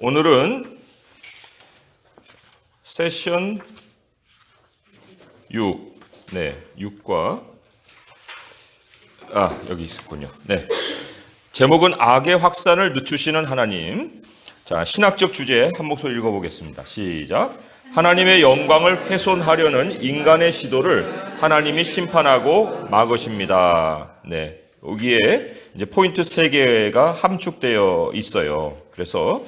오늘은 세션 6, 6과 여기 있었군요. 제목은 악의 확산을 늦추시는 하나님. 자, 신학적 주제 한 목소리 읽어보겠습니다. 시작. 하나님의 영광을 훼손하려는 인간의 시도를 하나님이 심판하고 막으십니다. 여기에 이제 포인트 3개가 함축되어 있어요. 그래서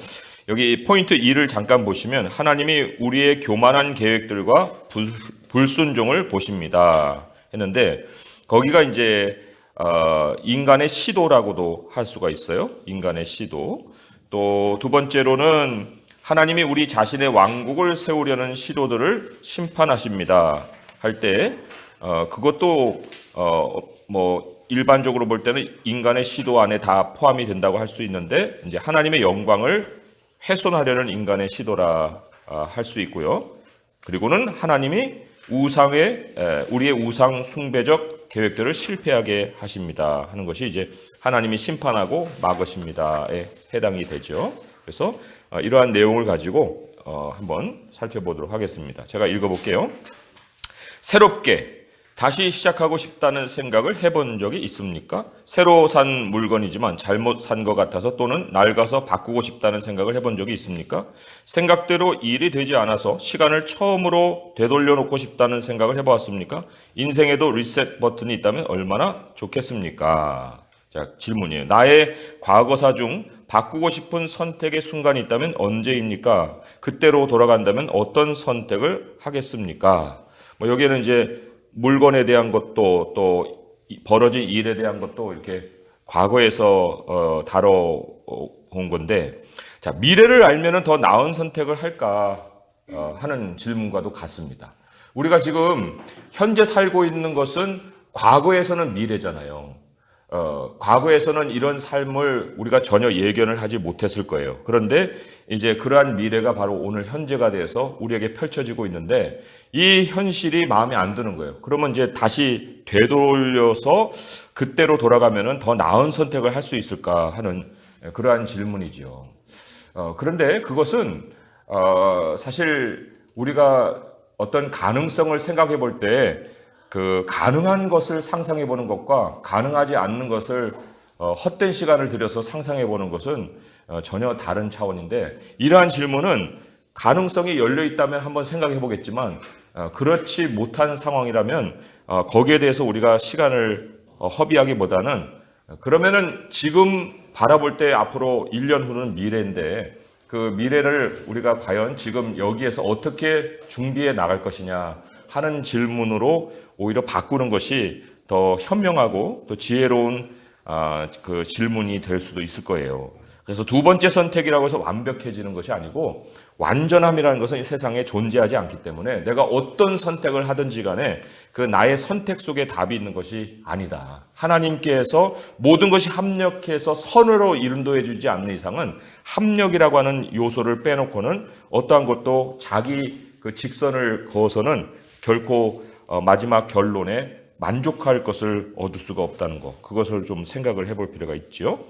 여기 포인트 2를 잠깐 보시면 하나님이 우리의 교만한 계획들과 불순종을 보십니다 했는데, 거기가 이제 인간의 시도라고도 할 수가 있어요. 인간의 시도. 또 두 번째로는 하나님이 우리 자신의 왕국을 세우려는 시도들을 심판하십니다 할 때 그것도 일반적으로 볼 때는 인간의 시도 안에 다 포함이 된다고 할 수 있는데, 이제 하나님의 영광을 훼손하려는 인간의 시도라 할 수 있고요. 그리고는 하나님이 우리의 우상 숭배적 계획들을 실패하게 하십니다 하는 것이 이제 하나님이 심판하고 막으십니다에 해당이 되죠. 그래서 이러한 내용을 가지고 한번 살펴보도록 하겠습니다. 제가 읽어볼게요. 새롭게 다시 시작하고 싶다는 생각을 해본 적이 있습니까? 새로 산 물건이지만 잘못 산 것 같아서 또는 낡아서 바꾸고 싶다는 생각을 해본 적이 있습니까? 생각대로 일이 되지 않아서 시간을 처음으로 되돌려 놓고 싶다는 생각을 해보았습니까? 인생에도 리셋 버튼이 있다면 얼마나 좋겠습니까? 자, 질문이에요. 나의 과거사 중 바꾸고 싶은 선택의 순간이 있다면 언제입니까? 그때로 돌아간다면 어떤 선택을 하겠습니까? 여기에는 이제 물건에 대한 것도 또 벌어진 일에 대한 것도 이렇게 과거에서 다뤄온 건데, 자, 미래를 알면은 더 나은 선택을 할까 하는 질문과도 같습니다. 우리가 지금 현재 살고 있는 것은 과거에서는 미래잖아요. 과거에서는 이런 삶을 우리가 전혀 예견을 하지 못했을 거예요. 그런데 이제 그러한 미래가 바로 오늘 현재가 돼서 우리에게 펼쳐지고 있는데, 이 현실이 마음에 안 드는 거예요. 그러면 이제 다시 되돌려서 그때로 돌아가면은 더 나은 선택을 할 수 있을까 하는 그러한 질문이죠. 그런데 그것은 사실 우리가 어떤 가능성을 생각해 볼 때 그 가능한 것을 상상해 보는 것과 가능하지 않는 것을 헛된 시간을 들여서 상상해 보는 것은 전혀 다른 차원인데, 이러한 질문은 가능성이 열려 있다면 한번 생각해 보겠지만 그렇지 못한 상황이라면 거기에 대해서 우리가 시간을 허비하기보다는, 그러면은 지금 바라볼 때 앞으로 1년 후는 미래인데 그 미래를 우리가 과연 지금 여기에서 어떻게 준비해 나갈 것이냐 하는 질문으로 오히려 바꾸는 것이 더 현명하고 또 지혜로운 그 질문이 될 수도 있을 거예요. 그래서 두 번째 선택이라고 해서 완벽해지는 것이 아니고, 완전함이라는 것은 이 세상에 존재하지 않기 때문에 내가 어떤 선택을 하든지 간에 그 나의 선택 속에 답이 있는 것이 아니다. 하나님께서 모든 것이 합력해서 선으로 인도해 주지 않는 이상은 합력이라고 하는 요소를 빼놓고는 어떠한 것도 자기 그 직선을 그어서는 결코 마지막 결론에 만족할 것을 얻을 수가 없다는 것, 그것을 좀 생각을 해볼 필요가 있죠.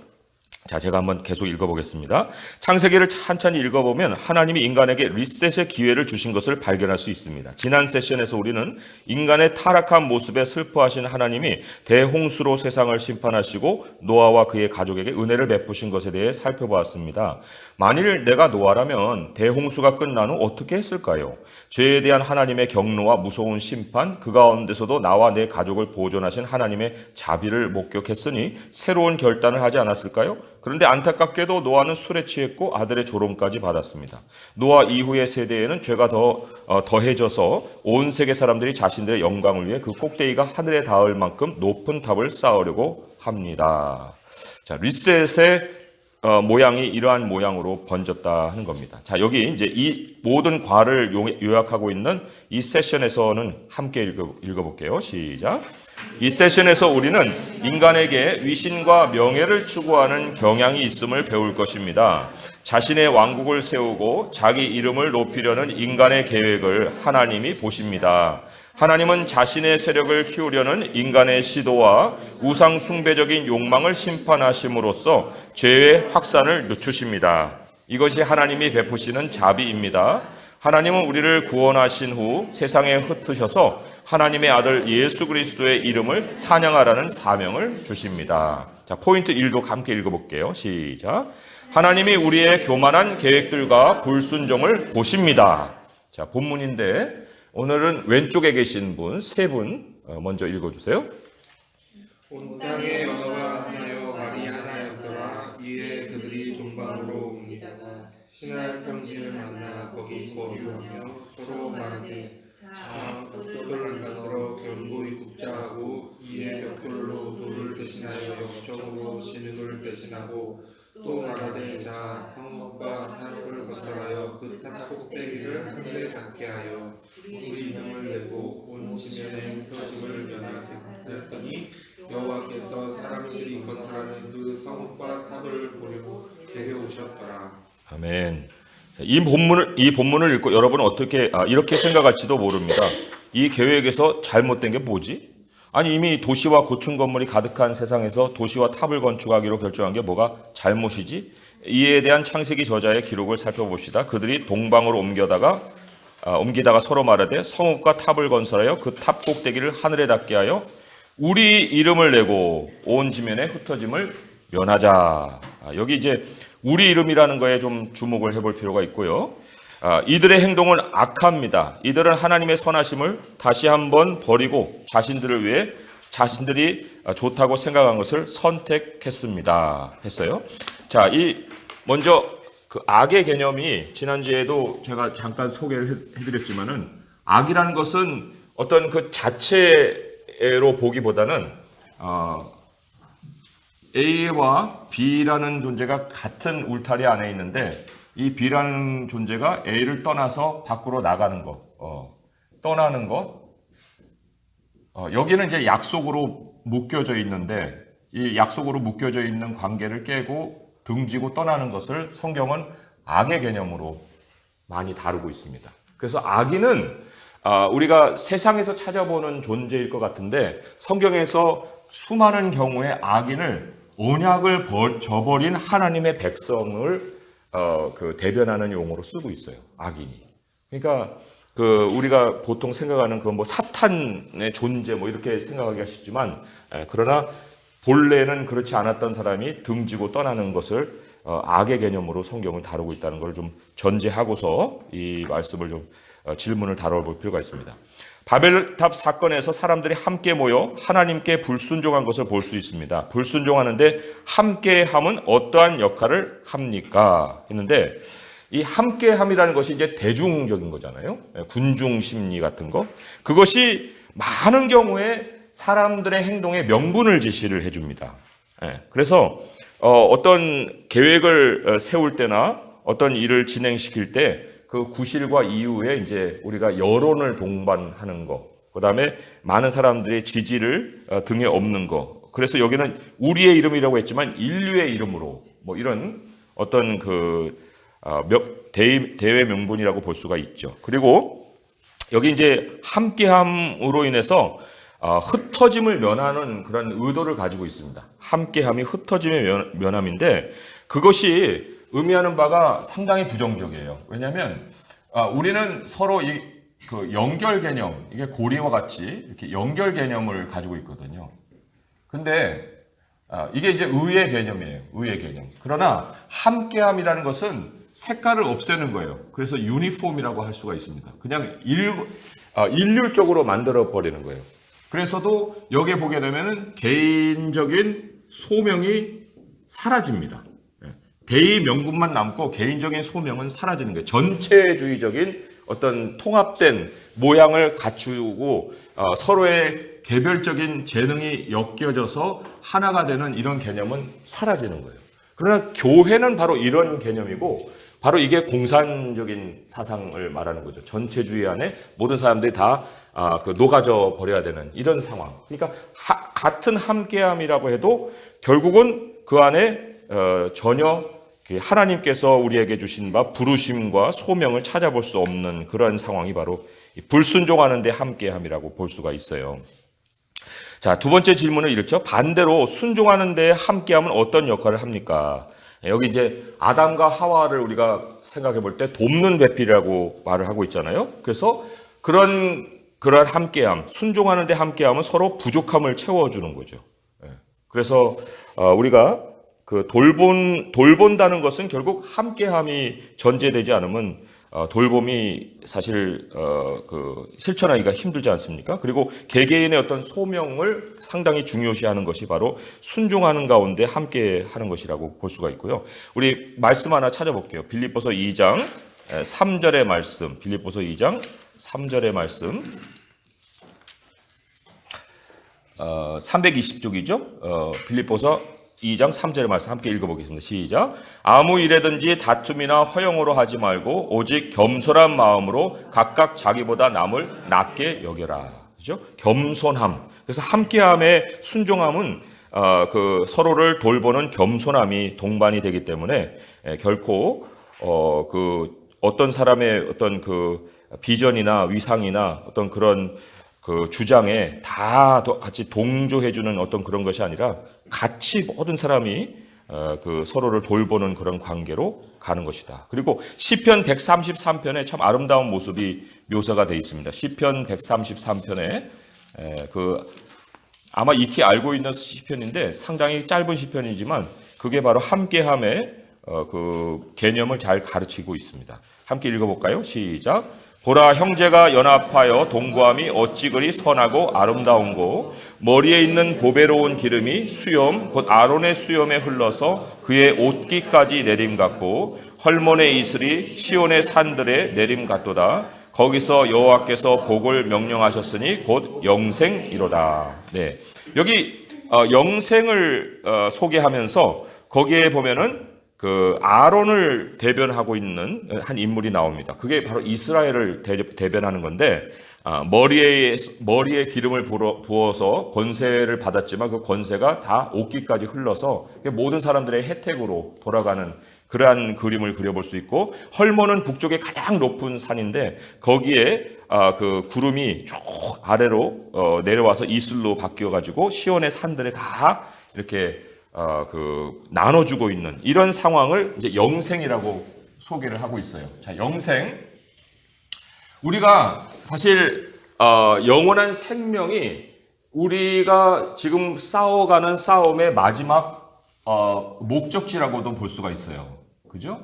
자, 제가 한번 계속 읽어보겠습니다. 창세기를 천천히 읽어보면 하나님이 인간에게 리셋의 기회를 주신 것을 발견할 수 있습니다. 지난 세션에서 우리는 인간의 타락한 모습에 슬퍼하신 하나님이 대홍수로 세상을 심판하시고 노아와 그의 가족에게 은혜를 베푸신 것에 대해 살펴보았습니다. 만일 내가 노아라면 대홍수가 끝난 후 어떻게 했을까요? 죄에 대한 하나님의 경로와 무서운 심판, 그 가운데서도 나와 내 가족을 보존하신 하나님의 자비를 목격했으니 새로운 결단을 하지 않았을까요? 그런데 안타깝게도 노아는 술에 취했고 아들의 조롱까지 받았습니다. 노아 이후의 세대에는 죄가 더해져서 온 세계 사람들이 자신들의 영광을 위해 그 꼭대기가 하늘에 닿을 만큼 높은 탑을 쌓으려고 합니다. 자, 리셋의 모양이 이러한 모양으로 번졌다 하는 겁니다. 자, 여기 이제 이 모든 과를 요약하고 있는 이 세션에서는 함께 읽어볼게요. 시작. 이 세션에서 우리는 인간에게 위신과 명예를 추구하는 경향이 있음을 배울 것입니다. 자신의 왕국을 세우고 자기 이름을 높이려는 인간의 계획을 하나님이 보십니다. 하나님은 자신의 세력을 키우려는 인간의 시도와 우상 숭배적인 욕망을 심판하심으로써 죄의 확산을 늦추십니다. 이것이 하나님이 베푸시는 자비입니다. 하나님은 우리를 구원하신 후 세상에 흩으셔서 하나님의 아들 예수 그리스도의 이름을 찬양하라는 사명을 주십니다. 자, 포인트 1도 함께 읽어볼게요. 시작. 하나님이 우리의 교만한 계획들과 불순종을 보십니다. 자, 본문인데 오늘은 왼쪽에 계신 분, 세 분 먼저 읽어주세요. 온 땅의 언어가 하나요 말이 하나였더라. 이에 그들이 동방으로 옮기다가 신할 평지를 만나 거기 거류하며 서로 말하되 벽돌을 만들어 견고히 굽자 하고 이에 벽돌로 돌을 대신하여 역적으로 진흙을 대신하고 또 말하되 자 성읍과 탑을 건설하여 그 탑 꼭대기를 하늘에 닿게 하여 우리 이름을 내고 온 지면에 흩어짐을 면하였더니 여호와께서 사람들이 건설하는 그 성읍과 탑을 보려고 데려오셨더라. 아멘. 이 본문을 읽고 여러분은 어떻게 이렇게 생각할지도 모릅니다. 이 계획에서 잘못된 게 뭐지? 아니 이미 도시와 고층 건물이 가득한 세상에서 도시와 탑을 건축하기로 결정한 게 뭐가 잘못이지? 이에 대한 창세기 저자의 기록을 살펴봅시다. 그들이 동방으로 옮기다가 서로 말하되 성읍과 탑을 건설하여 그 탑 꼭대기를 하늘에 닿게 하여 우리 이름을 내고 온 지면에 흩어짐을 면하자. 여기 이제 우리 이름이라는 거에 좀 주목을 해볼 필요가 있고요. 이들의 행동은 악합니다. 이들은 하나님의 선하심을 다시 한번 버리고 자신들을 위해 자신들이 좋다고 생각한 것을 선택했습니다. 했어요. 자, 먼저 그 악의 개념이 지난주에도 제가 잠깐 소개를 해드렸지만은 악이라는 것은 어떤 그 자체로 보기보다는 A와 B라는 존재가 같은 울타리 안에 있는데 이 B라는 존재가 A를 떠나서 밖으로 나가는 것, 떠나는 것. 여기는 이제 약속으로 묶여져 있는데 이 약속으로 묶여져 있는 관계를 깨고 등지고 떠나는 것을 성경은 악의 개념으로 많이 다루고 있습니다. 그래서 악인은 우리가 세상에서 찾아보는 존재일 것 같은데 성경에서 수많은 경우에 악인을 언약을 저버린 하나님의 백성을 대변하는 용어로 쓰고 있어요. 악인이. 그러니까 우리가 보통 생각하는 사탄의 존재 이렇게 생각하기가 쉽지만 그러나 본래는 그렇지 않았던 사람이 등지고 떠나는 것을 악의 개념으로 성경을 다루고 있다는 걸 좀 전제하고서 이 말씀을 좀 질문을 다뤄볼 필요가 있습니다. 바벨탑 사건에서 사람들이 함께 모여 하나님께 불순종한 것을 볼 수 있습니다. 불순종하는데 함께함은 어떠한 역할을 합니까? 했는데 이 함께함이라는 것이 이제 대중적인 거잖아요. 군중 심리 같은 거. 그것이 많은 경우에 사람들의 행동에 명분을 제시를 해줍니다. 그래서 어떤 계획을 세울 때나 어떤 일을 진행시킬 때 그 구실과 이후에 이제 우리가 여론을 동반하는 거, 그 다음에 많은 사람들의 지지를 등에 업는 거. 그래서 여기는 우리의 이름이라고 했지만 인류의 이름으로 이런 어떤 대외 명분이라고 볼 수가 있죠. 그리고 여기 이제 함께함으로 인해서 흩어짐을 면하는 그런 의도를 가지고 있습니다. 함께함이 흩어짐의 면함인데 그것이 의미하는 바가 상당히 부정적이에요. 왜냐하면 우리는 서로 그 연결 개념, 이게 고리와 같이 이렇게 연결 개념을 가지고 있거든요. 근데 이게 이제 의의 개념이에요. 의의 개념. 그러나 함께함이라는 것은 색깔을 없애는 거예요. 그래서 유니폼이라고 할 수가 있습니다. 그냥 일률적으로 만들어 버리는 거예요. 그래서도 여기에 보게 되면은 개인적인 소명이 사라집니다. 대의 명분만 남고 개인적인 소명은 사라지는 거예요. 전체주의적인 어떤 통합된 모양을 갖추고 서로의 개별적인 재능이 엮여져서 하나가 되는 이런 개념은 사라지는 거예요. 그러나 교회는 바로 이런 개념이고 바로 이게 공산적인 사상을 말하는 거죠. 전체주의 안에 모든 사람들이 다 녹아져 버려야 되는 이런 상황. 그러니까 같은 함께함이라고 해도 결국은 그 안에 전혀 하나님께서 우리에게 주신 바 부르심과 소명을 찾아볼 수 없는 그런 상황이 바로 불순종하는 데 함께함이라고 볼 수가 있어요. 자, 두 번째 질문은 이렇죠. 반대로 순종하는 데 함께함은 어떤 역할을 합니까? 여기 이제 아담과 하와를 우리가 생각해 볼 때 돕는 배필이라고 말을 하고 있잖아요. 그래서 그러한 함께함, 순종하는 데 함께함은 서로 부족함을 채워주는 거죠. 그래서 우리가 그 돌본다는 것은 결국 함께함이 전제되지 않으면 돌봄이 사실 실천하기가 힘들지 않습니까? 그리고 개개인의 어떤 소명을 상당히 중요시하는 것이 바로 순종하는 가운데 함께하는 것이라고 볼 수가 있고요. 우리 말씀 하나 찾아볼게요. 빌립보서 2장 3절의 말씀. 빌립보서 2장 3절의 말씀. 320쪽이죠. 빌립보서 2장 3절의 말씀 함께 읽어보겠습니다. 시작. 아무 일에든지 다툼이나 허영으로 하지 말고 오직 겸손한 마음으로 각각 자기보다 남을 낮게 여겨라. 그죠? 겸손함. 그래서 함께함의 순종함은 그 서로를 돌보는 겸손함이 동반이 되기 때문에 결코 어떤 사람의 어떤 그 비전이나 위상이나 어떤 그런 그 주장에 다 같이 동조해주는 어떤 그런 것이 아니라 같이 모든 사람이 그 서로를 돌보는 그런 관계로 가는 것이다. 그리고 시편 133편에 참 아름다운 모습이 묘사가 되어 있습니다. 시편 133편에 아마 익히 알고 있는 시편인데 상당히 짧은 시편이지만 그게 바로 함께함의 그 개념을 잘 가르치고 있습니다. 함께 읽어볼까요? 시작. 보라, 형제가 연합하여 동거함이 어찌 그리 선하고 아름다운고 머리에 있는 보배로운 기름이 수염 곧 아론의 수염에 흘러서 그의 옷깃까지 내림 같고 헐몬의 이슬이 시온의 산들에 내림 같도다. 거기서 여호와께서 복을 명령하셨으니 곧 영생이로다. 네, 여기 영생을 소개하면서 거기에 보면은 그 아론을 대변하고 있는 한 인물이 나옵니다. 그게 바로 이스라엘을 대변하는 건데 머리에 기름을 부어서 권세를 받았지만 그 권세가 다 옷깃까지 흘러서 모든 사람들의 혜택으로 돌아가는 그러한 그림을 그려볼 수 있고 헐몬은 북쪽의 가장 높은 산인데 거기에 그 구름이 쭉 아래로 내려와서 이슬로 바뀌어 가지고 시온의 산들에 다 이렇게 나눠주고 있는 이런 상황을 이제 영생이라고 소개를 하고 있어요. 자, 영생. 우리가 사실 영원한 생명이 우리가 지금 싸워가는 싸움의 마지막 목적지라고도 볼 수가 있어요. 그죠?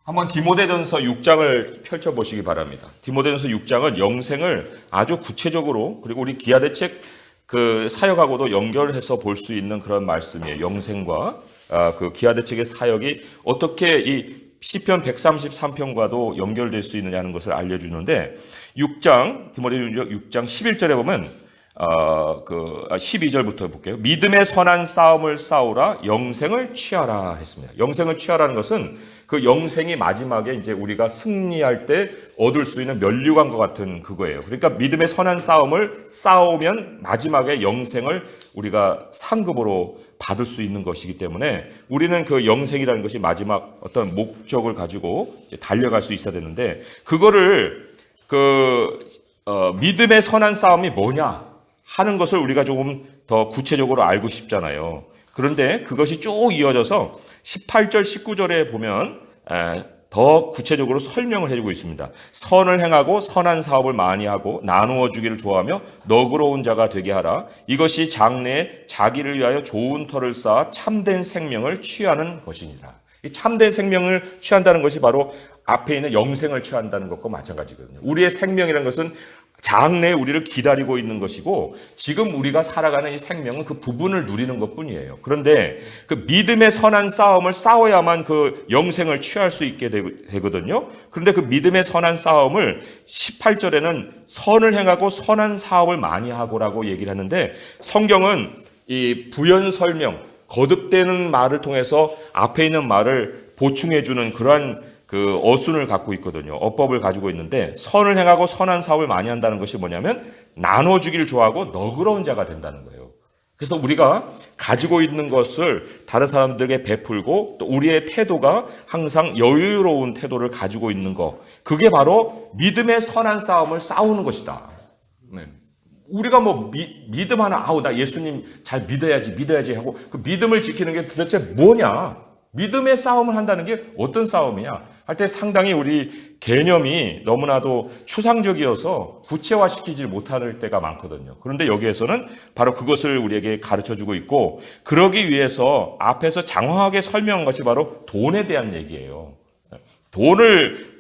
한번 디모데전서 6장을 펼쳐보시기 바랍니다. 디모데전서 6장은 영생을 아주 구체적으로 그리고 우리 기아대책 그 사역하고도 연결해서 볼 수 있는 그런 말씀이에요. 영생과 그 기아대책의 사역이 어떻게 이 시편 133편과도 연결될 수 있느냐는 것을 알려주는데 6장 디모데전서 6장 11절에 보면 12절부터 볼게요. 믿음의 선한 싸움을 싸우라 영생을 취하라 했습니다. 영생을 취하라는 것은 그 영생이 마지막에 이제 우리가 승리할 때 얻을 수 있는 면류관과 같은 그거예요. 그러니까 믿음의 선한 싸움을 싸우면 마지막에 영생을 우리가 상급으로 받을 수 있는 것이기 때문에 우리는 그 영생이라는 것이 마지막 어떤 목적을 가지고 달려갈 수 있어야 되는데 그거를 믿음의 선한 싸움이 뭐냐 하는 것을 우리가 조금 더 구체적으로 알고 싶잖아요. 그런데 그것이 쭉 이어져서 18절, 19절에 보면 더 구체적으로 설명을 해주고 있습니다. 선을 행하고 선한 사업을 많이 하고 나누어 주기를 좋아하며 너그러운 자가 되게 하라. 이것이 장래에 자기를 위하여 좋은 터를 쌓아 참된 생명을 취하는 것이니라. 이 참된 생명을 취한다는 것이 바로 앞에 있는 영생을 취한다는 것과 마찬가지거든요. 우리의 생명이라는 것은 장래에 우리를 기다리고 있는 것이고 지금 우리가 살아가는 이 생명은 그 부분을 누리는 것뿐이에요. 그런데 그 믿음의 선한 싸움을 싸워야만 그 영생을 취할 수 있게 되거든요. 그런데 그 믿음의 선한 싸움을 18절에는 선을 행하고 선한 사업을 많이 하고라고 얘기를 하는데 성경은 이 부연 설명, 거듭되는 말을 통해서 앞에 있는 말을 보충해주는 그러한 그 어순을 갖고 있거든요. 어법을 가지고 있는데 선을 행하고 선한 사업을 많이 한다는 것이 뭐냐면 나눠주기를 좋아하고 너그러운 자가 된다는 거예요. 그래서 우리가 가지고 있는 것을 다른 사람들에게 베풀고 또 우리의 태도가 항상 여유로운 태도를 가지고 있는 것, 그게 바로 믿음의 선한 싸움을 싸우는 것이다. 네. 우리가 뭐 믿음 하나 나 예수님 잘 믿어야지 하고 그 믿음을 지키는 게 도대체 뭐냐? 믿음의 싸움을 한다는 게 어떤 싸움이냐 할 때 상당히 우리 개념이 너무나도 추상적이어서 구체화시키지 못할 때가 많거든요. 그런데 여기에서는 바로 그것을 우리에게 가르쳐주고 있고, 그러기 위해서 앞에서 장황하게 설명한 것이 바로 돈에 대한 얘기예요. 돈을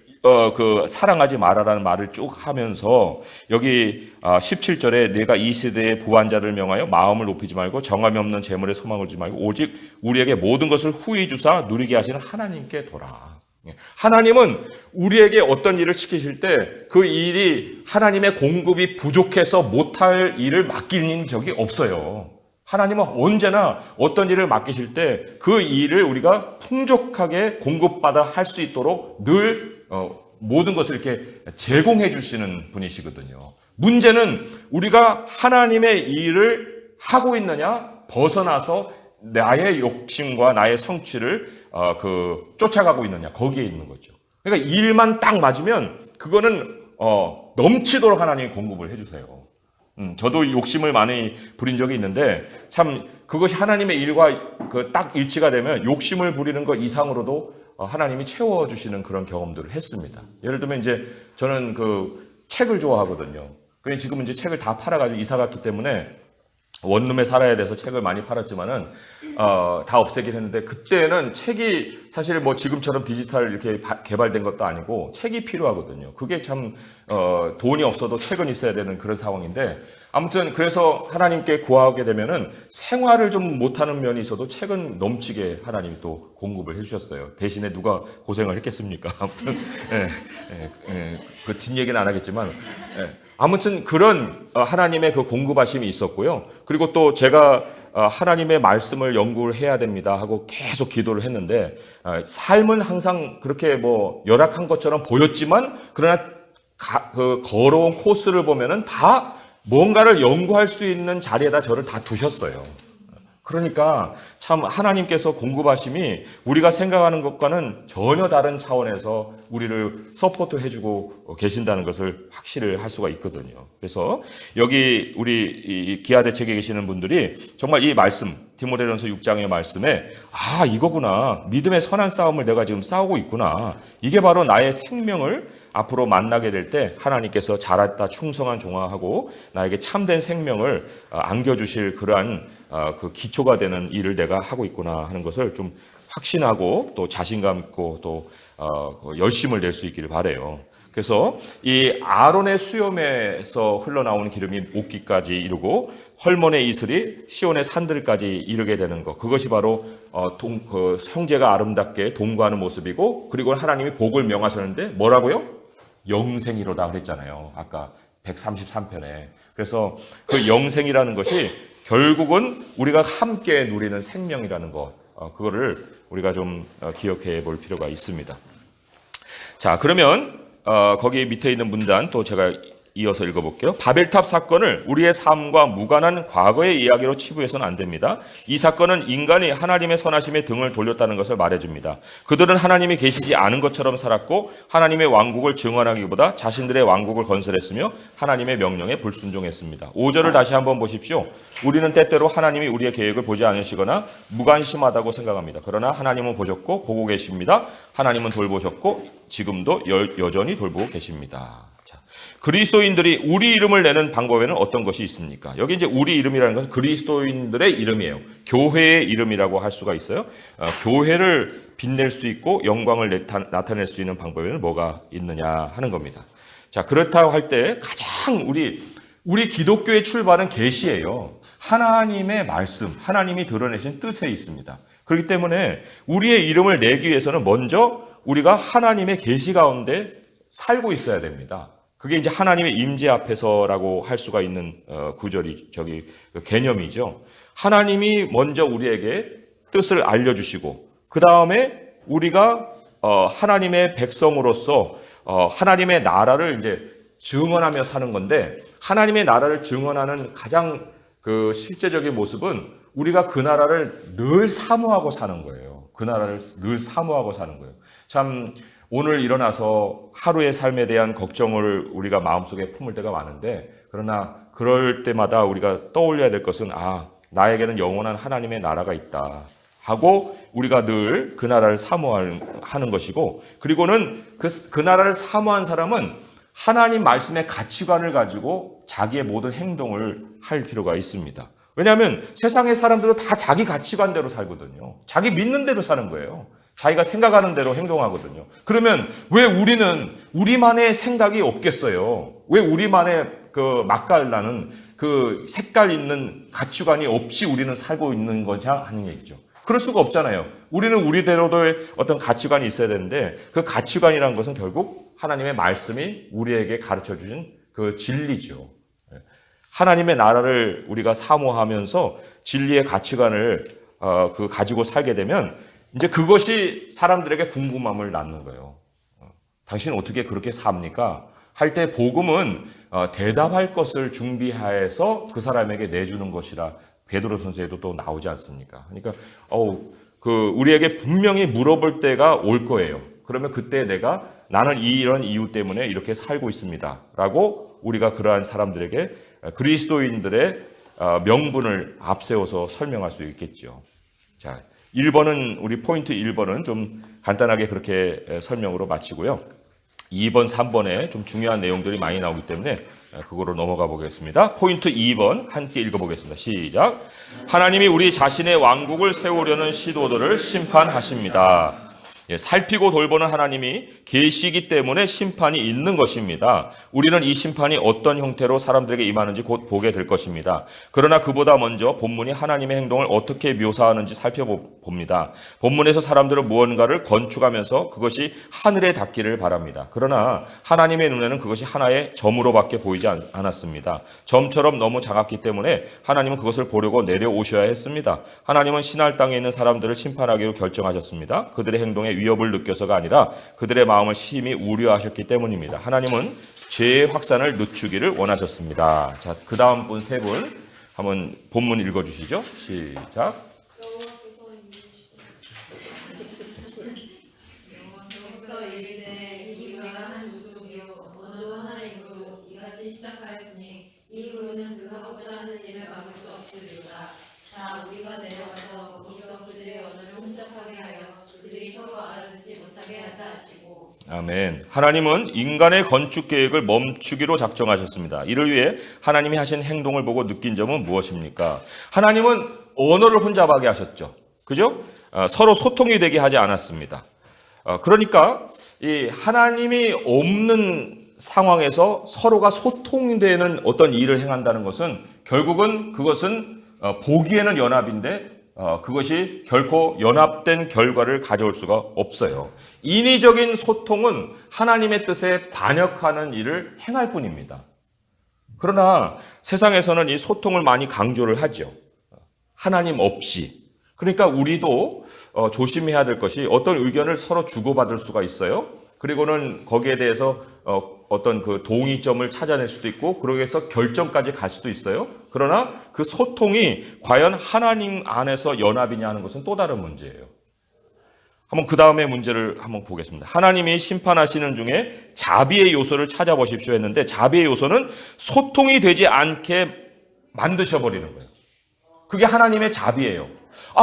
사랑하지 마라라는 말을 쭉 하면서 여기 17절에 내가 이 시대의 부한 자를 명하여 마음을 높이지 말고 정함이 없는 재물에 소망을 두지 말고 오직 우리에게 모든 것을 후히 주사 누리게 하시는 하나님께 돌아. 하나님은 우리에게 어떤 일을 시키실 때 그 일이 하나님의 공급이 부족해서 못할 일을 맡기는 적이 없어요. 하나님은 언제나 어떤 일을 맡기실 때 그 일을 우리가 풍족하게 공급받아 할 수 있도록 늘 모든 것을 이렇게 제공해 주시는 분이시거든요. 문제는 우리가 하나님의 일을 하고 있느냐, 벗어나서 나의 욕심과 나의 성취를 쫓아가고 있느냐, 거기에 있는 거죠. 그러니까 일만 딱 맞으면 그거는 넘치도록 하나님이 공급을 해주세요. 저도 욕심을 많이 부린 적이 있는데 참 그것이 하나님의 일과 딱 일치가 되면 욕심을 부리는 것 이상으로도 하나님이 채워주시는 그런 경험들을 했습니다. 예를 들면 이제 저는 책을 좋아하거든요. 그래서 지금은 이제 책을 다 팔아가지고 이사 갔기 때문에 원룸에 살아야 돼서 책을 많이 팔았지만은 다 없애긴 했는데, 그때는 책이 사실 뭐 지금처럼 디지털 이렇게 개발된 것도 아니고 책이 필요하거든요. 그게 참 돈이 없어도 책은 있어야 되는 그런 상황인데, 아무튼 그래서 하나님께 구하게 되면은 생활을 좀 못하는 면이 있어도 책은 넘치게 하나님이 또 공급을 해주셨어요. 대신에 누가 고생을 했겠습니까? 아무튼 그 뒷얘기는 안 하겠지만. 아무튼 그런 하나님의 그 공급하심이 있었고요. 그리고 또 제가 하나님의 말씀을 연구를 해야 됩니다 하고 계속 기도를 했는데, 삶은 항상 그렇게 뭐 열악한 것처럼 보였지만, 그러나 걸어온 코스를 보면은 다 뭔가를 연구할 수 있는 자리에다 저를 다 두셨어요. 그러니까 참 하나님께서 공급하심이 우리가 생각하는 것과는 전혀 다른 차원에서 우리를 서포트 해주고 계신다는 것을 확실히 할 수가 있거든요. 그래서 여기 우리 기아대책에 계시는 분들이 정말 이 말씀, 디모데전서 6장의 말씀에 이거구나, 믿음의 선한 싸움을 내가 지금 싸우고 있구나, 이게 바로 나의 생명을 앞으로 만나게 될 때 하나님께서 잘했다 충성한 종아하고 나에게 참된 생명을 안겨주실 그러한 그 기초가 되는 일을 내가 하고 있구나 하는 것을 좀 확신하고 또 자신감 있고 또 열심을 낼 수 있기를 바라요. 그래서 이 아론의 수염에서 흘러나오는 기름이 옥기까지 이르고 헐몬의 이슬이 시온의 산들까지 이르게 되는 것, 그것이 바로 형제가 아름답게 동거하는 모습이고, 그리고 하나님이 복을 명하셨는데 뭐라고요? 영생이로다 그랬잖아요. 아까 133편에. 그래서 그 영생이라는 것이 결국은 우리가 함께 누리는 생명이라는 것, 그거를 우리가 좀 기억해 볼 필요가 있습니다. 자, 그러면 거기 밑에 있는 문단 또 제가 이어서 읽어볼게요. 바벨탑 사건을 우리의 삶과 무관한 과거의 이야기로 치부해서는 안 됩니다. 이 사건은 인간이 하나님의 선하심에 등을 돌렸다는 것을 말해줍니다. 그들은 하나님이 계시지 않은 것처럼 살았고 하나님의 왕국을 증언하기보다 자신들의 왕국을 건설했으며 하나님의 명령에 불순종했습니다. 5절을 다시 한번 보십시오. 우리는 때때로 하나님이 우리의 계획을 보지 않으시거나 무관심하다고 생각합니다. 그러나 하나님은 보셨고 보고 계십니다. 하나님은 돌보셨고 지금도 여전히 돌보고 계십니다. 그리스도인들이 우리 이름을 내는 방법에는 어떤 것이 있습니까? 여기 이제 우리 이름이라는 것은 그리스도인들의 이름이에요. 교회의 이름이라고 할 수가 있어요. 교회를 빛낼 수 있고 영광을 나타낼 수 있는 방법에는 뭐가 있느냐 하는 겁니다. 자, 그렇다고 할 때 가장 우리 기독교의 출발은 계시예요. 하나님의 말씀, 하나님이 드러내신 뜻에 있습니다. 그렇기 때문에 우리의 이름을 내기 위해서는 먼저 우리가 하나님의 계시 가운데 살고 있어야 됩니다. 그게 이제 하나님의 임재 앞에서라고 할 수가 있는 구절이 개념이죠. 하나님이 먼저 우리에게 뜻을 알려주시고 그 다음에 우리가 하나님의 백성으로서 하나님의 나라를 이제 증언하며 사는 건데, 하나님의 나라를 증언하는 가장 그 실제적인 모습은 우리가 그 나라를 늘 사모하고 사는 거예요. 그 나라를 늘 사모하고 사는 거예요. 참 오늘 일어나서 하루의 삶에 대한 걱정을 우리가 마음속에 품을 때가 많은데, 그러나 그럴 때마다 우리가 떠올려야 될 것은 나에게는 영원한 하나님의 나라가 있다. 하고 우리가 늘 그 나라를 사모하는 것이고, 그리고는 그 나라를 사모한 사람은 하나님 말씀의 가치관을 가지고 자기의 모든 행동을 할 필요가 있습니다. 왜냐하면 세상의 사람들은 다 자기 가치관대로 살거든요. 자기 믿는 대로 사는 거예요. 자기가 생각하는 대로 행동하거든요. 그러면 왜 우리는 우리만의 생각이 없겠어요? 왜 우리만의 그 맛깔나는 그 색깔 있는 가치관이 없이 우리는 살고 있는 거냐 하는 얘기죠. 그럴 수가 없잖아요. 우리는 우리대로의 어떤 가치관이 있어야 되는데, 그 가치관이라는 것은 결국 하나님의 말씀이 우리에게 가르쳐 주신 그 진리죠. 하나님의 나라를 우리가 사모하면서 진리의 가치관을 가지고 살게 되면 이제 그것이 사람들에게 궁금함을 낳는 거예요. 당신은 어떻게 그렇게 삽니까? 할 때 복음은 대답할 것을 준비해서 그 사람에게 내주는 것이라 베드로전서에도 또 나오지 않습니까? 그러니까 우리에게 분명히 물어볼 때가 올 거예요. 그러면 그때 내가 나는 이런 이유 때문에 이렇게 살고 있습니다라고 우리가 그러한 사람들에게 그리스도인들의 명분을 앞세워서 설명할 수 있겠죠. 자, 1번은 우리 포인트 1번은 좀 간단하게 그렇게 설명으로 마치고요. 2번, 3번에 좀 중요한 내용들이 많이 나오기 때문에 그거로 넘어가 보겠습니다. 포인트 2번 함께 읽어보겠습니다. 시작. 하나님이 우리 자신의 왕국을 세우려는 시도들을 심판하십니다. 살피고 돌보는 하나님이 계시기 때문에 심판이 있는 것입니다. 우리는 이 심판이 어떤 형태로 사람들에게 임하는지 곧 보게 될 것입니다. 그러나 그보다 먼저 본문이 하나님의 행동을 어떻게 묘사하는지 살펴봅니다. 본문에서 사람들은 무언가를 건축하면서 그것이 하늘에 닿기를 바랍니다. 그러나 하나님의 눈에는 그것이 하나의 점으로밖에 보이지 않았습니다. 점처럼 너무 작았기 때문에 하나님은 그것을 보려고 내려오셔야 했습니다. 하나님은 신할 땅에 있는 사람들을 심판하기로 결정하셨습니다. 그들의 행동에 위협을 느껴서가 아니라 그들의 마음을 심히 우려하셨기 때문입니다. 하나님은 죄의 확산을 늦추기를 원하셨습니다. 자, 그 다음 분 세 분 한번 본문 읽어주시죠. 시작. 이 구유는 그가 하고자 하는 일을 막을 수 없으리로다. 자, 우리가 내려가서 거기서 그들의 언어를 혼잡하게 하여 그들이 서로 알아듣지 못하게 하자 하시고. 아멘. 하나님은 인간의 건축 계획을 멈추기로 작정하셨습니다. 이를 위해 하나님이 하신 행동을 보고 느낀 점은 무엇입니까? 하나님은 언어를 혼잡하게 하셨죠. 그죠? 서로 소통이 되게 하지 않았습니다. 그러니까 이 하나님이 없는 상황에서 서로가 소통되는 어떤 일을 행한다는 것은 결국은 그것은 보기에는 연합인데 그것이 결코 연합된 결과를 가져올 수가 없어요. 인위적인 소통은 하나님의 뜻에 반역하는 일을 행할 뿐입니다. 그러나 세상에서는 이 소통을 많이 강조를 하죠. 하나님 없이. 그러니까 우리도 조심해야 될 것이 어떤 의견을 서로 주고받을 수가 있어요. 그리고는 거기에 대해서 어떤 그 동의점을 찾아낼 수도 있고 그러기 위해서 결정까지 갈 수도 있어요. 그러나 그 소통이 과연 하나님 안에서 연합이냐 하는 것은 또 다른 문제예요. 한번 그 다음에 문제를 한번 보겠습니다. 하나님이 심판하시는 중에 자비의 요소를 찾아보십시오 했는데 자비의 요소는 소통이 되지 않게 만드셔버리는 거예요. 그게 하나님의 자비예요.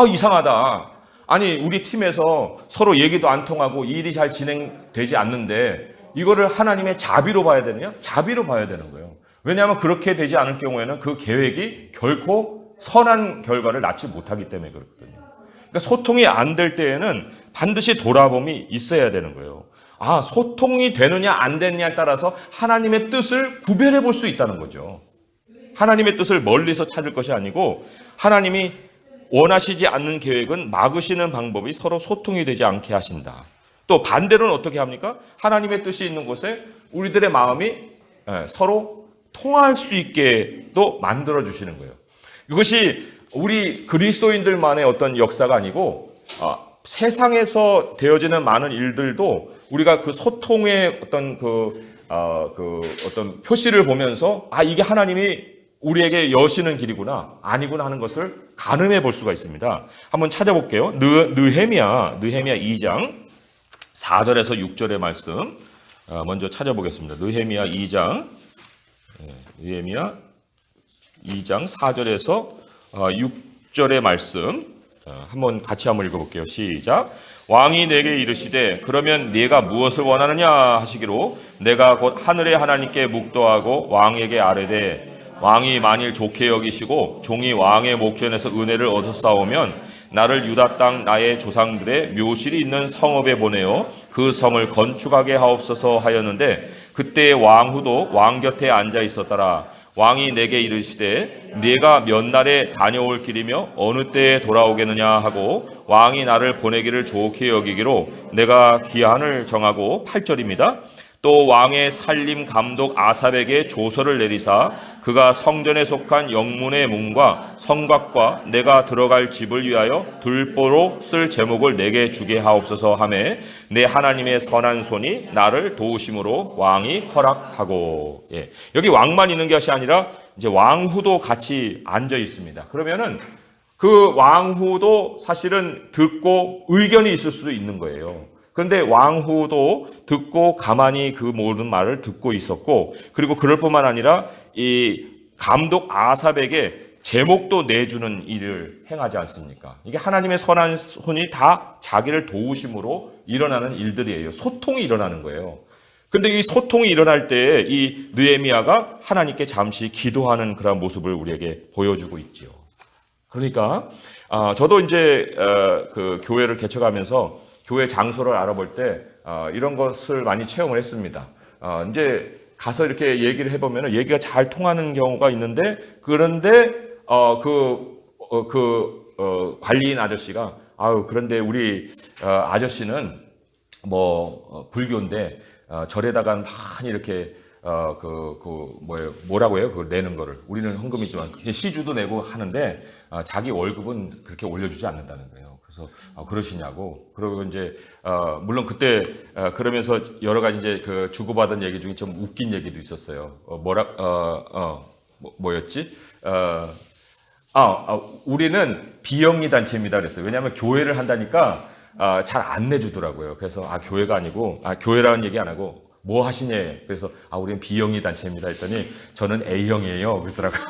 이상하다. 아니 우리 팀에서 서로 얘기도 안 통하고 일이 잘 진행되지 않는데 이거를 하나님의 자비로 봐야 되느냐? 자비로 봐야 되는 거예요. 왜냐하면 그렇게 되지 않을 경우에는 그 계획이 결코 선한 결과를 낳지 못하기 때문에 그렇거든요. 그러니까 소통이 안 될 때에는 반드시 돌아봄이 있어야 되는 거예요. 소통이 되느냐 안 되느냐에 따라서 하나님의 뜻을 구별해 볼 수 있다는 거죠. 하나님의 뜻을 멀리서 찾을 것이 아니고 하나님이 원하시지 않는 계획은 막으시는 방법이 서로 소통이 되지 않게 하신다. 또 반대로는 어떻게 합니까? 하나님의 뜻이 있는 곳에 우리들의 마음이 서로 통할 수 있게도 만들어 주시는 거예요. 이것이 우리 그리스도인들만의 어떤 역사가 아니고 세상에서 되어지는 많은 일들도 우리가 그 소통의 어떤 어떤 표시를 보면서 이게 하나님이 우리에게 여시는 길이구나 아니구나 하는 것을 가늠해 볼 수가 있습니다. 한번 찾아볼게요. 느헤미야 2장 4절에서 6절의 말씀 먼저 찾아보겠습니다. 느헤미야 2장 4절에서 6절의 말씀 같이 한번 읽어볼게요. 시작. 왕이 내게 이르시되 그러면 네가 무엇을 원하느냐 하시기로 내가 곧 하늘의 하나님께 묵도하고 왕에게 아뢰되 왕이 만일 좋게 여기시고 종이 왕의 목전에서 은혜를 얻었사오면 나를 유다 땅 나의 조상들의 묘실이 있는 성읍에 보내어 그 성을 건축하게 하옵소서 하였는데 그때 왕후도 왕 곁에 앉아 있었더라. 왕이 내게 이르시되 네가 몇 날에 다녀올 길이며 어느 때에 돌아오겠느냐 하고 왕이 나를 보내기를 좋게 여기기로 내가 기한을 정하고 8절입니다. 또 왕의 살림 감독 아삽에게 조서를 내리사 그가 성전에 속한 영문의 문과 성곽과 내가 들어갈 집을 위하여 들보로 쓸 제목을 내게 주게 하옵소서 하매 내 하나님의 선한 손이 나를 도우심으로 왕이 허락하고. 여기 왕만 있는 것이 아니라 이제 왕후도 같이 앉아 있습니다. 그러면은 그 왕후도 사실은 듣고 의견이 있을 수도 있는 거예요. 그런데 왕후도 듣고 가만히 그 모든 말을 듣고 있었고, 그리고 그럴 뿐만 아니라 이 감독 아삽에게 제목도 내주는 일을 행하지 않습니까? 이게 하나님의 선한 손이 다 자기를 도우심으로 일어나는 일들이에요. 소통이 일어나는 거예요. 그런데 이 소통이 일어날 때 이 느헤미야가 하나님께 잠시 기도하는 그런 모습을 우리에게 보여주고 있지요. 그러니까 저도 이제 그 교회를 개척하면서 교회 장소를 알아볼 때 이런 것을 많이 체험을 했습니다. 이제 가서 이렇게 얘기를 해보면 얘기가 잘 통하는 경우가 있는데, 그런데 관리인 아저씨가 그런데 우리 아저씨는 뭐 불교인데 절에다가 많이 이렇게 뭐라고 해요? 그 내는 거를 우리는 헌금이지만 시주도 내고 하는데 자기 월급은 그렇게 올려주지 않는다는 거예요. 그래서 그러시냐고. 그리고 이제 물론 그때 그러면서 여러 가지 이제 그 주고받은 얘기 중에 좀 웃긴 얘기도 있었어요. 뭐였지? 우리는 비영리 단체입니다. 그랬어요. 왜냐하면 교회를 한다니까 잘 안 내주더라고요. 그래서 교회가 아니고 교회라는 얘기 안 하고 뭐 하시냐? 그래서 우리는 B형이 단체입니다 했더니 저는 A형이에요 그러더라고요.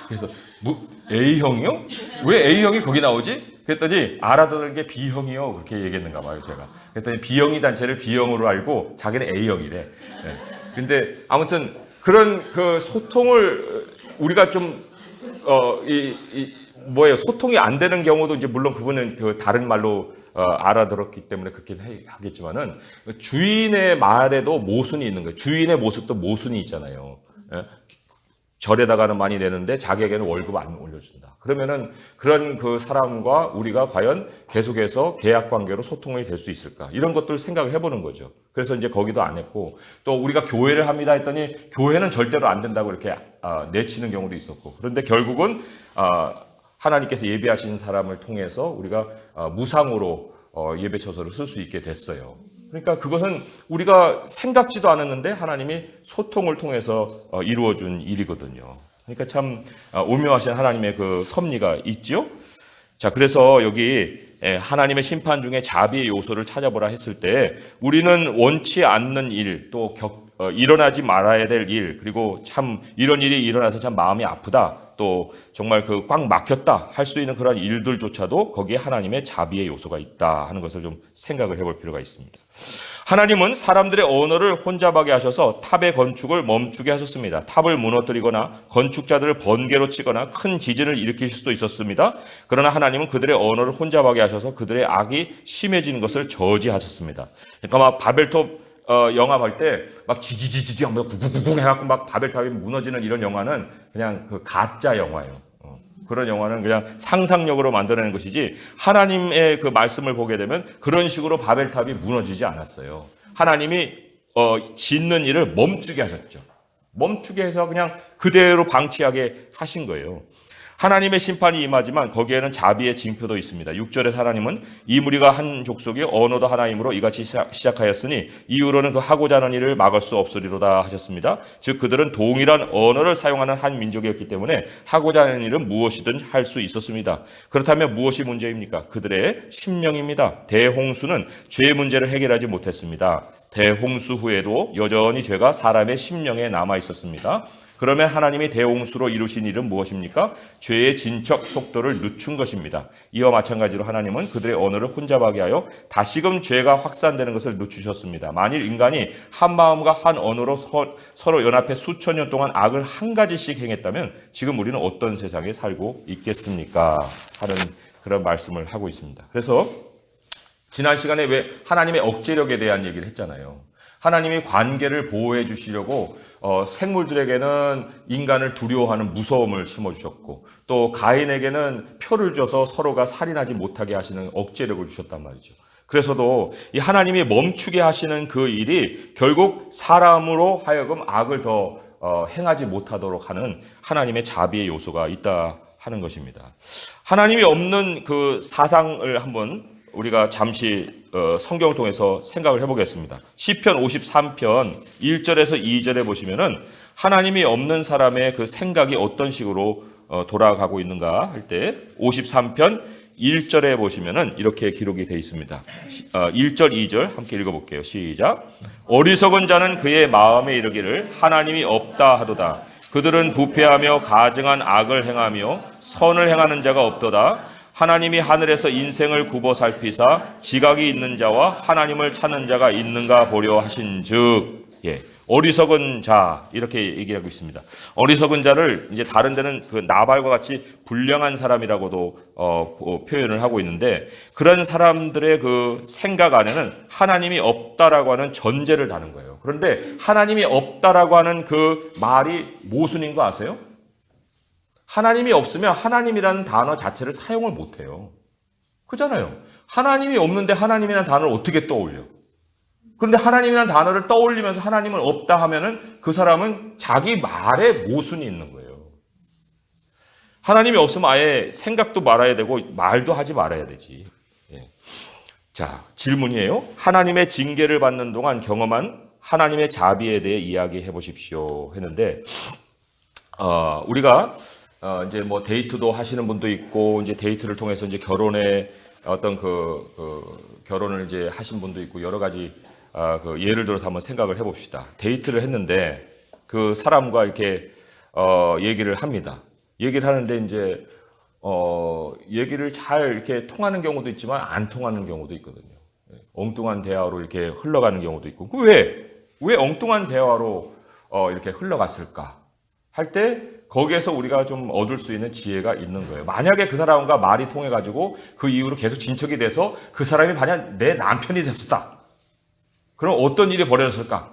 그래서 A형이요? 왜 A형이 거기 나오지? 그랬더니 알아듣는 게 B형이요 그렇게 얘기했는가 봐요 제가. 그랬더니 B형이 단체를 B형으로 알고 자기는 A형이래. 근데 아무튼 그런 그 소통을 우리가 좀 소통이 안 되는 경우도 이제 물론 그분은 그 다른 말로 알아들었기 때문에 그렇게 하겠지만은 주인의 말에도 모순이 있는 거예요. 주인의 모습도 모순이 있잖아요. 절에다가는 많이 내는데 자기에게는 월급 안 올려준다. 그러면은 그런 그 사람과 우리가 과연 계속해서 계약 관계로 소통이 될 수 있을까? 이런 것들 생각을 해보는 거죠. 그래서 이제 거기도 안 했고, 또 우리가 교회를 합니다 했더니 교회는 절대로 안 된다고 이렇게 내치는 경우도 있었고, 그런데 결국은 하나님께서 예배하신 사람을 통해서 우리가 무상으로 예배 처소를 쓸 수 있게 됐어요. 그러니까 그것은 우리가 생각지도 않았는데 하나님이 소통을 통해서 이루어준 일이거든요. 그러니까 참 오묘하신 하나님의 그 섭리가 있지요. 자, 그래서 여기 하나님의 심판 중에 자비의 요소를 찾아보라 했을 때 우리는 원치 않는 일, 또 일어나지 말아야 될 일, 그리고 참 이런 일이 일어나서 참 마음이 아프다, 또 정말 그 꽉 막혔다 할 수 있는 그런 일들조차도 거기에 하나님의 자비의 요소가 있다 하는 것을 좀 생각을 해볼 필요가 있습니다. 하나님은 사람들의 언어를 혼잡하게 하셔서 탑의 건축을 멈추게 하셨습니다. 탑을 무너뜨리거나 건축자들을 번개로 치거나 큰 지진을 일으킬 수도 있었습니다. 그러나 하나님은 그들의 언어를 혼잡하게 하셔서 그들의 악이 심해지는 것을 저지하셨습니다. 그러니까 막 바벨탑 영화 볼 때 막 지지지지 하면서 구구구구 해갖고 막 바벨탑이 무너지는 이런 영화는 그냥 그 가짜 영화예요. 그런 영화는 그냥 상상력으로 만들어낸 것이지, 하나님의 그 말씀을 보게 되면 그런 식으로 바벨탑이 무너지지 않았어요. 하나님이 짓는 일을 멈추게 하셨죠. 멈추게 해서 그냥 그대로 방치하게 하신 거예요. 하나님의 심판이 임하지만 거기에는 자비의 징표도 있습니다. 6절에 하나님은 이 무리가 한 족속이 언어도 하나이므로 이같이 시작하였으니 이후로는 그 하고자 하는 일을 막을 수 없으리로다 하셨습니다. 즉 그들은 동일한 언어를 사용하는 한 민족이었기 때문에 하고자 하는 일은 무엇이든 할 수 있었습니다. 그렇다면 무엇이 문제입니까? 그들의 심령입니다. 대홍수는 죄의 문제를 해결하지 못했습니다. 대홍수 후에도 여전히 죄가 사람의 심령에 남아 있었습니다. 그러면 하나님이 대홍수로 이루신 일은 무엇입니까? 죄의 진척 속도를 늦춘 것입니다. 이와 마찬가지로 하나님은 그들의 언어를 혼잡하게 하여 다시금 죄가 확산되는 것을 늦추셨습니다. 만일 인간이 한 마음과 한 언어로 서로 연합해 수천 년 동안 악을 한 가지씩 행했다면 지금 우리는 어떤 세상에 살고 있겠습니까? 하는 그런 말씀을 하고 있습니다. 그래서 지난 시간에 왜 하나님의 억제력에 대한 얘기를 했잖아요. 하나님이 관계를 보호해 주시려고 생물들에게는 인간을 두려워하는 무서움을 심어주셨고 또 가인에게는 표를 줘서 서로가 살인하지 못하게 하시는 억제력을 주셨단 말이죠. 그래서도 이 하나님이 멈추게 하시는 그 일이 결국 사람으로 하여금 악을 더 행하지 못하도록 하는 하나님의 자비의 요소가 있다 하는 것입니다. 하나님이 없는 그 사상을 한번 우리가 잠시 성경을 통해서 생각을 해보겠습니다. 시편 53편 1절에서 2절에 보시면은 하나님이 없는 사람의 그 생각이 어떤 식으로 돌아가고 있는가 할 때 53편 1절에 보시면은 이렇게 기록이 되어 있습니다. 1절, 2절 함께 읽어볼게요. 시작. 어리석은 자는 그의 마음에 이르기를 하나님이 없다 하도다. 그들은 부패하며 가증한 악을 행하며 선을 행하는 자가 없도다. 하나님이 하늘에서 인생을 굽어 살피사 지각이 있는 자와 하나님을 찾는 자가 있는가 보려 하신즉, 어리석은 자 이렇게 얘기하고 있습니다. 어리석은 자를 이제 다른 데는 그 나발과 같이 불량한 사람이라고도 표현을 하고 있는데 그런 사람들의 그 생각 안에는 하나님이 없다라고 하는 전제를 다는 거예요. 그런데 하나님이 없다라고 하는 그 말이 모순인 거 아세요? 하나님이 없으면 하나님이라는 단어 자체를 사용을 못해요. 그렇잖아요. 하나님이 없는데 하나님이라는 단어를 어떻게 떠올려? 그런데 하나님이라는 단어를 떠올리면서 하나님은 없다 하면은 그 사람은 자기 말에 모순이 있는 거예요. 하나님이 없으면 아예 생각도 말아야 되고 말도 하지 말아야 되지. 자, 질문이에요. 하나님의 징계를 받는 동안 경험한 하나님의 자비에 대해 이야기해 보십시오 했는데 우리가 이제 뭐 데이트도 하시는 분도 있고 이제 데이트를 통해서 이제 결혼에 어떤 결혼을 이제 하신 분도 있고 여러 가지 그 예를 들어서 한번 생각을 해봅시다. 데이트를 했는데 그 사람과 이렇게 얘기를 합니다. 얘기를 하는데 이제 얘기를 잘 이렇게 통하는 경우도 있지만 안 통하는 경우도 있거든요. 엉뚱한 대화로 이렇게 흘러가는 경우도 있고 왜 엉뚱한 대화로 이렇게 흘러갔을까 할 때 거기에서 우리가 좀 얻을 수 있는 지혜가 있는 거예요. 만약에 그 사람과 말이 통해가지고 그 이후로 계속 진척이 돼서 그 사람이 만약 내 남편이 됐었다. 그럼 어떤 일이 벌어졌을까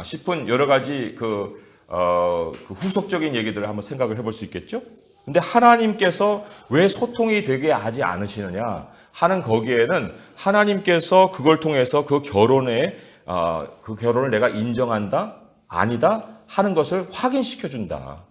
싶은 여러 가지 그 후속적인 얘기들을 한번 생각을 해볼 수 있겠죠. 근데 하나님께서 왜 소통이 되게 하지 않으시느냐 하는 거기에는 하나님께서 그걸 통해서 그 결혼을 내가 인정한다 아니다 하는 것을 확인시켜 준다.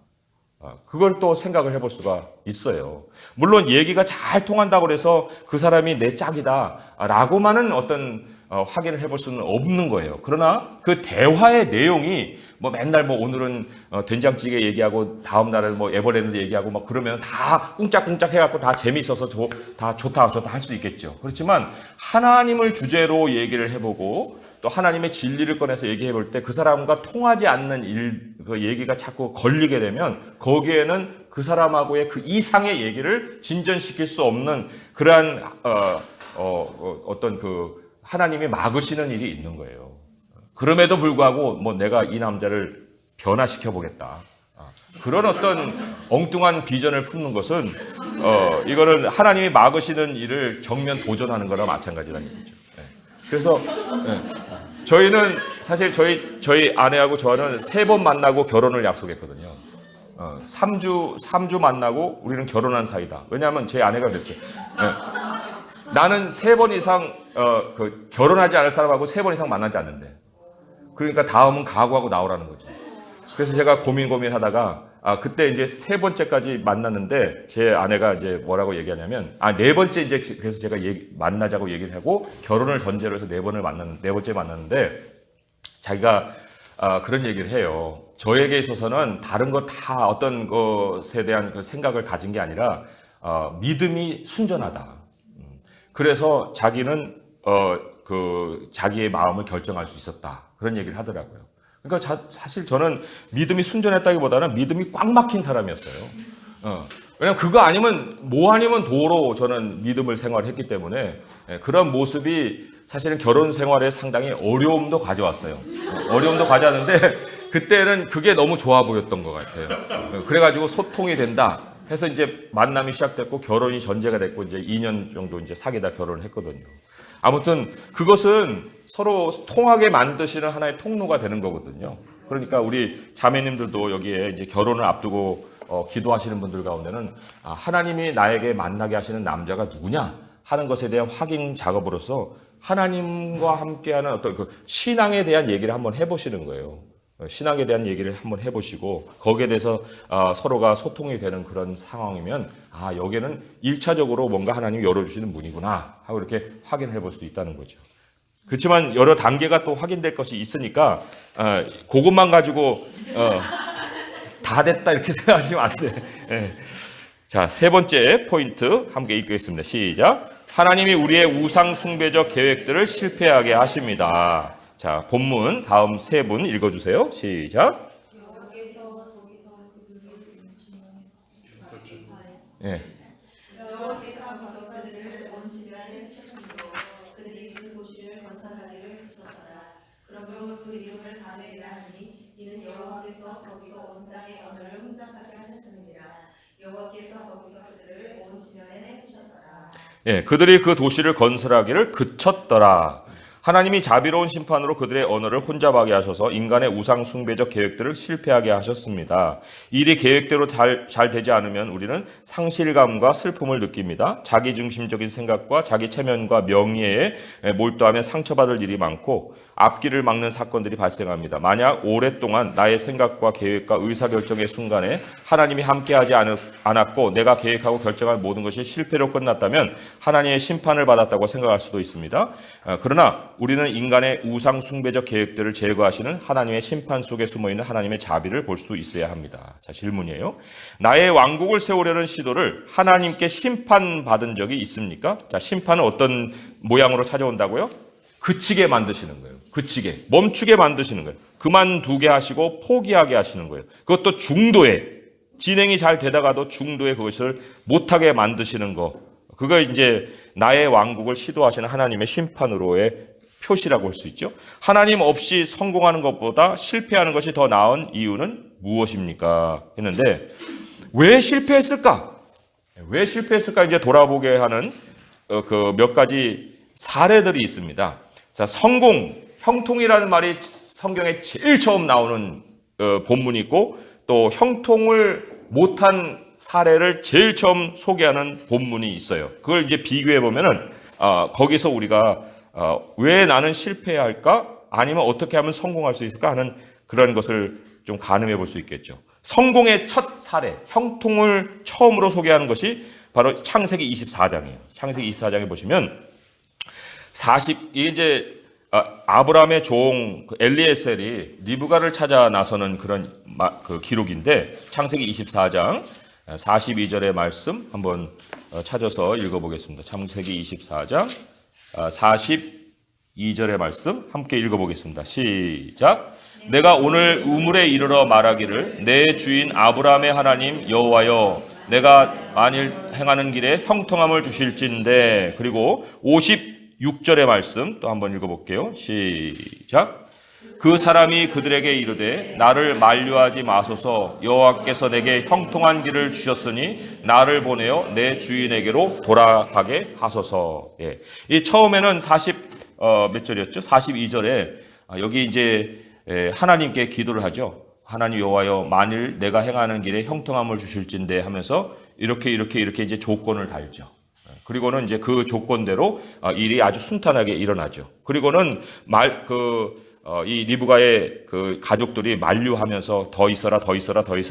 그걸 또 생각을 해볼 수가 있어요. 물론 얘기가 잘 통한다고 해서 그 사람이 내 짝이다 라고만은 어떤 확인을 해볼 수는 없는 거예요. 그러나 그 대화의 내용이 뭐 맨날 뭐 오늘은 된장찌개 얘기하고 다음 날은 뭐 에버랜드 얘기하고 막 그러면 다 꿍짝꿍짝 해갖고 다 재미있어서 다 좋다 할 수 있겠죠. 그렇지만 하나님을 주제로 얘기를 해보고 또 하나님의 진리를 꺼내서 얘기해 볼 때 그 사람과 통하지 않는 그 얘기가 자꾸 걸리게 되면 거기에는 그 사람하고의 그 이상의 얘기를 진전시킬 수 없는 그러한 어떤 그 하나님이 막으시는 일이 있는 거예요. 그럼에도 불구하고 뭐 내가 이 남자를 변화시켜 보겠다. 그런 어떤 엉뚱한 비전을 품는 것은 이거는 하나님이 막으시는 일을 정면 도전하는 거나 마찬가지라는 얘기죠. 그래서 저희는 사실 저희 아내하고 저는 3번 만나고 결혼을 약속했거든요. 3주 만나고 우리는 결혼한 사이다. 왜냐하면 제 아내가 그랬어요. 나는 3번 이상 결혼하지 않을 사람하고 3번 이상 만나지 않는데. 그러니까 다음은 각오하고 나오라는 거죠. 그래서 제가 고민하다가 그때 이제 3번째까지 만났는데 제 아내가 이제 뭐라고 얘기하냐면 4번째 이제 그래서 제가 만나자고 얘기를 하고 결혼을 전제로 해서 4번째 만났는데 자기가 그런 얘기를 해요. 저에게 있어서는 다른 거 다 어떤 것에 대한 그 생각을 가진 게 아니라 믿음이 순전하다. 그래서 자기는 그 자기의 마음을 결정할 수 있었다. 그런 얘기를 하더라고요. 그러니까 사실 저는 믿음이 순전했다기보다는 믿음이 꽉 막힌 사람이었어요. 왜냐면 그거 아니면 뭐 아니면 도로 저는 믿음을 생활했기 때문에 그런 모습이 사실은 결혼 생활에 상당히 어려움도 가져왔어요. 어려움도 가져왔는데 그때는 그게 너무 좋아 보였던 것 같아요. 그래가지고 소통이 된다 해서 이제 만남이 시작됐고 결혼이 전제가 됐고 이제 2년 정도 이제 사귀다 결혼을 했거든요. 아무튼 그것은 서로 통하게 만드시는 하나의 통로가 되는 거거든요. 그러니까 우리 자매님들도 여기에 이제 결혼을 앞두고 기도하시는 분들 가운데는 하나님이 나에게 만나게 하시는 남자가 누구냐 하는 것에 대한 확인 작업으로서 하나님과 함께하는 어떤 그 신앙에 대한 얘기를 한번 해보시는 거예요. 신앙에 대한 얘기를 한번 해보시고 거기에 대해서 서로가 소통이 되는 그런 상황이면 여기는 1차적으로 뭔가 하나님이 열어주시는 문이구나 하고 이렇게 확인해 볼 수 있다는 거죠. 그렇지만 여러 단계가 또 확인될 것이 있으니까 그것만 가지고 다 됐다 이렇게 생각하시면 안 돼. 네. 자, 세 번째 포인트 함께 읽겠습니다. 시작. 하나님이 우리의 우상 숭배적 계획들을 실패하게 하십니다. 자, 본문 다음 세 분 읽어주세요. 시작. 예. 여호와께서 거기서 그들을 온 지면에 쳤으므로 그들이 그 도시를 건설하기를 그쳤더라. 그러므로 그 이름을 바벨이라 하니 이는 여호와께서 거기서 온 땅의 언어를 혼잡하게 하셨음이니라. 여호와께서 거기서 그들을 온 지면에 쳤더라. 예, 그들이 그 도시를 건설하기를 그쳤더라. 하나님이 자비로운 심판으로 그들의 언어를 혼잡하게 하셔서 인간의 우상 숭배적 계획들을 실패하게 하셨습니다. 일이 계획대로 잘 되지 않으면 우리는 상실감과 슬픔을 느낍니다. 자기중심적인 생각과 자기 체면과 명예에 몰두하며 상처받을 일이 많고 앞길을 막는 사건들이 발생합니다. 만약 오랫동안 나의 생각과 계획과 의사결정의 순간에 하나님이 함께하지 않았고 내가 계획하고 결정할 모든 것이 실패로 끝났다면 하나님의 심판을 받았다고 생각할 수도 있습니다. 그러나 우리는 인간의 우상 숭배적 계획들을 제거하시는 하나님의 심판 속에 숨어있는 하나님의 자비를 볼 수 있어야 합니다. 자, 질문이에요. 나의 왕국을 세우려는 시도를 하나님께 심판받은 적이 있습니까? 자, 심판은 어떤 모양으로 찾아온다고요? 그치게 만드시는 거예요. 그치게, 멈추게 만드시는 거예요. 그만두게 하시고 포기하게 하시는 거예요. 그것도 중도에, 진행이 잘 되다가도 중도에 그것을 못하게 만드시는 거. 그거 이제 나의 왕국을 시도하시는 하나님의 심판으로의 표시라고 할 수 있죠. 하나님 없이 성공하는 것보다 실패하는 것이 더 나은 이유는 무엇입니까? 했는데 왜 실패했을까? 왜 실패했을까? 이제 돌아보게 하는 그 몇 가지 사례들이 있습니다. 자, 성공, 형통이라는 말이 성경에 제일 처음 나오는 본문이 있고 또 형통을 못한 사례를 제일 처음 소개하는 본문이 있어요. 그걸 이제 비교해 보면은 거기서 우리가 왜 나는 실패해야 할까? 아니면 어떻게 하면 성공할 수 있을까? 하는 그런 것을 좀 가늠해 볼 수 있겠죠. 성공의 첫 사례, 형통을 처음으로 소개하는 것이 바로 창세기 24장이에요. 창세기 24장에 보시면 이제 아브라함의 종 엘리에셀이 리브가를 찾아 나서는 그런 그 기록인데 창세기 24장 42절의 말씀 한번 찾아서 읽어보겠습니다. 창세기 24장 42절의 말씀 함께 읽어보겠습니다. 시작. 내가 오늘 우물에 이르러 말하기를 내 주인 아브라함의 하나님 여호와여 내가 만일 행하는 길에 형통함을 주실진데. 그리고 56절의 말씀 또 한번 읽어볼게요. 시작. 그 사람이 그들에게 이르되 나를 만류하지 마소서 여호와께서 내게 형통한 길을 주셨으니 나를 보내어 내 주인에게로 돌아가게 하소서. 예. 이 처음에는 몇 절이었죠? 42절에 여기 이제 하나님께 기도를 하죠. 하나님 여호와여 만일 내가 행하는 길에 형통함을 주실진데 하면서 이렇게 이제 조건을 달죠. 그리고는 이제 그 조건대로 일이 아주 순탄하게 일어나죠. 그리고는 이 리브가의 그 가족들이 만류하면서 더 있어라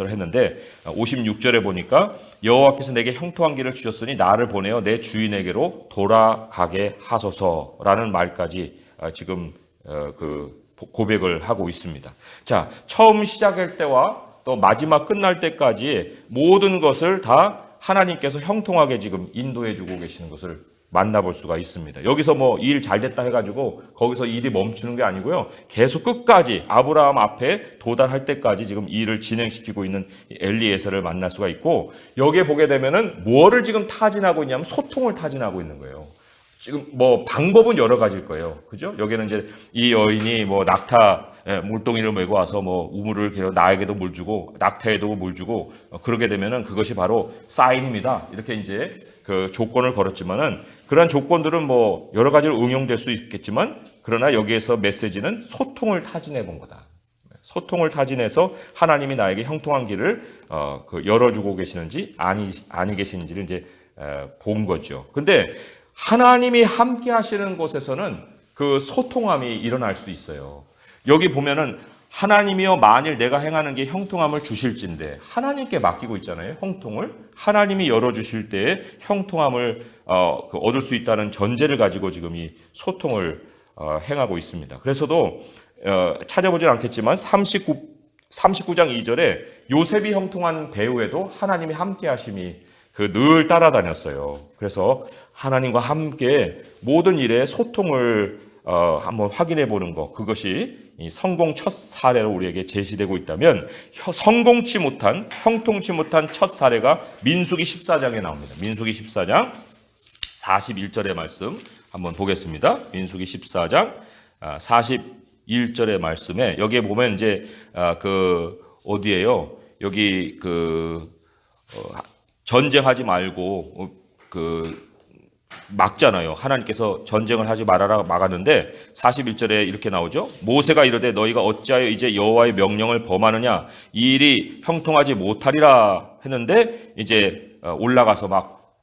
했는데 56절에 보니까 여호와께서 내게 형통한 길을 주셨으니 나를 보내어 내 주인에게로 돌아가게 하소서라는 말까지 지금 고백을 하고 있습니다. 자, 처음 시작할 때와 또 마지막 끝날 때까지 모든 것을 다 하나님께서 형통하게 지금 인도해 주고 계시는 것을 만나볼 수가 있습니다. 여기서 뭐 일 잘 됐다 해가지고 거기서 일이 멈추는 게 아니고요. 계속 끝까지 아브라함 앞에 도달할 때까지 지금 일을 진행시키고 있는 엘리에셀을 만날 수가 있고, 여기에 보게 되면은 뭐를 지금 타진하고 있냐면 소통을 타진하고 있는 거예요. 지금 뭐 방법은 여러 가지일 거예요. 그죠? 여기는 이제 이 여인이 뭐 낙타 물동이를 메고 와서 뭐 우물을 개어 나에게도 물 주고 낙타에도 물 주고 그러게 되면은 그것이 바로 사인입니다. 이렇게 이제 그 조건을 걸었지만은 그러한 조건들은 뭐 여러 가지로 응용될 수 있겠지만, 그러나 여기에서 메시지는 소통을 타진해 본 거다. 소통을 타진해서 하나님이 나에게 형통한 길을 열어주고 계시는지 아니 계시는지를 이제 본 거죠. 근데 하나님이 함께 하시는 곳에서는 그 소통함이 일어날 수 있어요. 여기 보면은 하나님이여 만일 내가 행하는 게 형통함을 주실진데, 하나님께 맡기고 있잖아요. 형통을 하나님이 열어주실 때에 형통함을 얻을 수 있다는 전제를 가지고 지금 이 소통을 행하고 있습니다. 그래서도 찾아보진 않겠지만 39장 2절에 요셉이 형통한 배후에도 하나님이 함께 하심이 늘 따라다녔어요. 그래서 하나님과 함께 모든 일에 소통을 한번 확인해 보는 것, 그것이 이 성공 첫 사례로 우리에게 제시되고 있다면, 성공치 못한, 형통치 못한 첫 사례가 민수기 14장에 나옵니다. 민수기 14장 41절의 말씀 한번 보겠습니다. 민수기 14장 41절의 말씀에 여기에 보면 이제 어디에요? 여기 전쟁하지 말고 막잖아요. 하나님께서 전쟁을 하지 말아라 막았는데 41절에 이렇게 나오죠. 모세가 이르되 너희가 어찌하여 이제 여호와의 명령을 범하느냐, 이 일이 형통하지 못하리라 했는데 이제 올라가서 막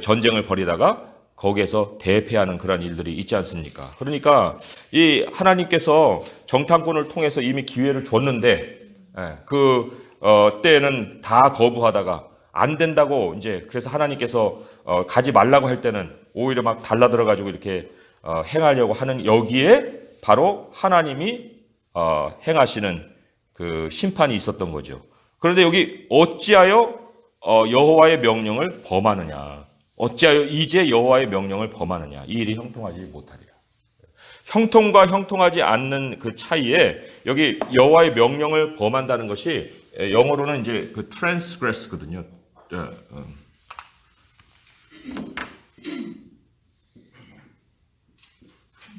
전쟁을 벌이다가 거기에서 대패하는 그런 일들이 있지 않습니까? 그러니까 이 하나님께서 정탐꾼을 통해서 이미 기회를 줬는데 때에는 다 거부하다가 안 된다고 이제 그래서 하나님께서 가지 말라고 할 때는 오히려 막 달라들어 가지고 이렇게 행하려고 하는, 여기에 바로 하나님이 행하시는 그 심판이 있었던 거죠. 그런데 여기 어찌하여 여호와의 명령을 범하느냐, 어찌하여 이제 여호와의 명령을 범하느냐, 이 일이 형통하지 못하리라. 형통과 형통하지 않는 그 차이에 여기 여호와의 명령을 범한다는 것이 영어로는 이제 transgress거든요.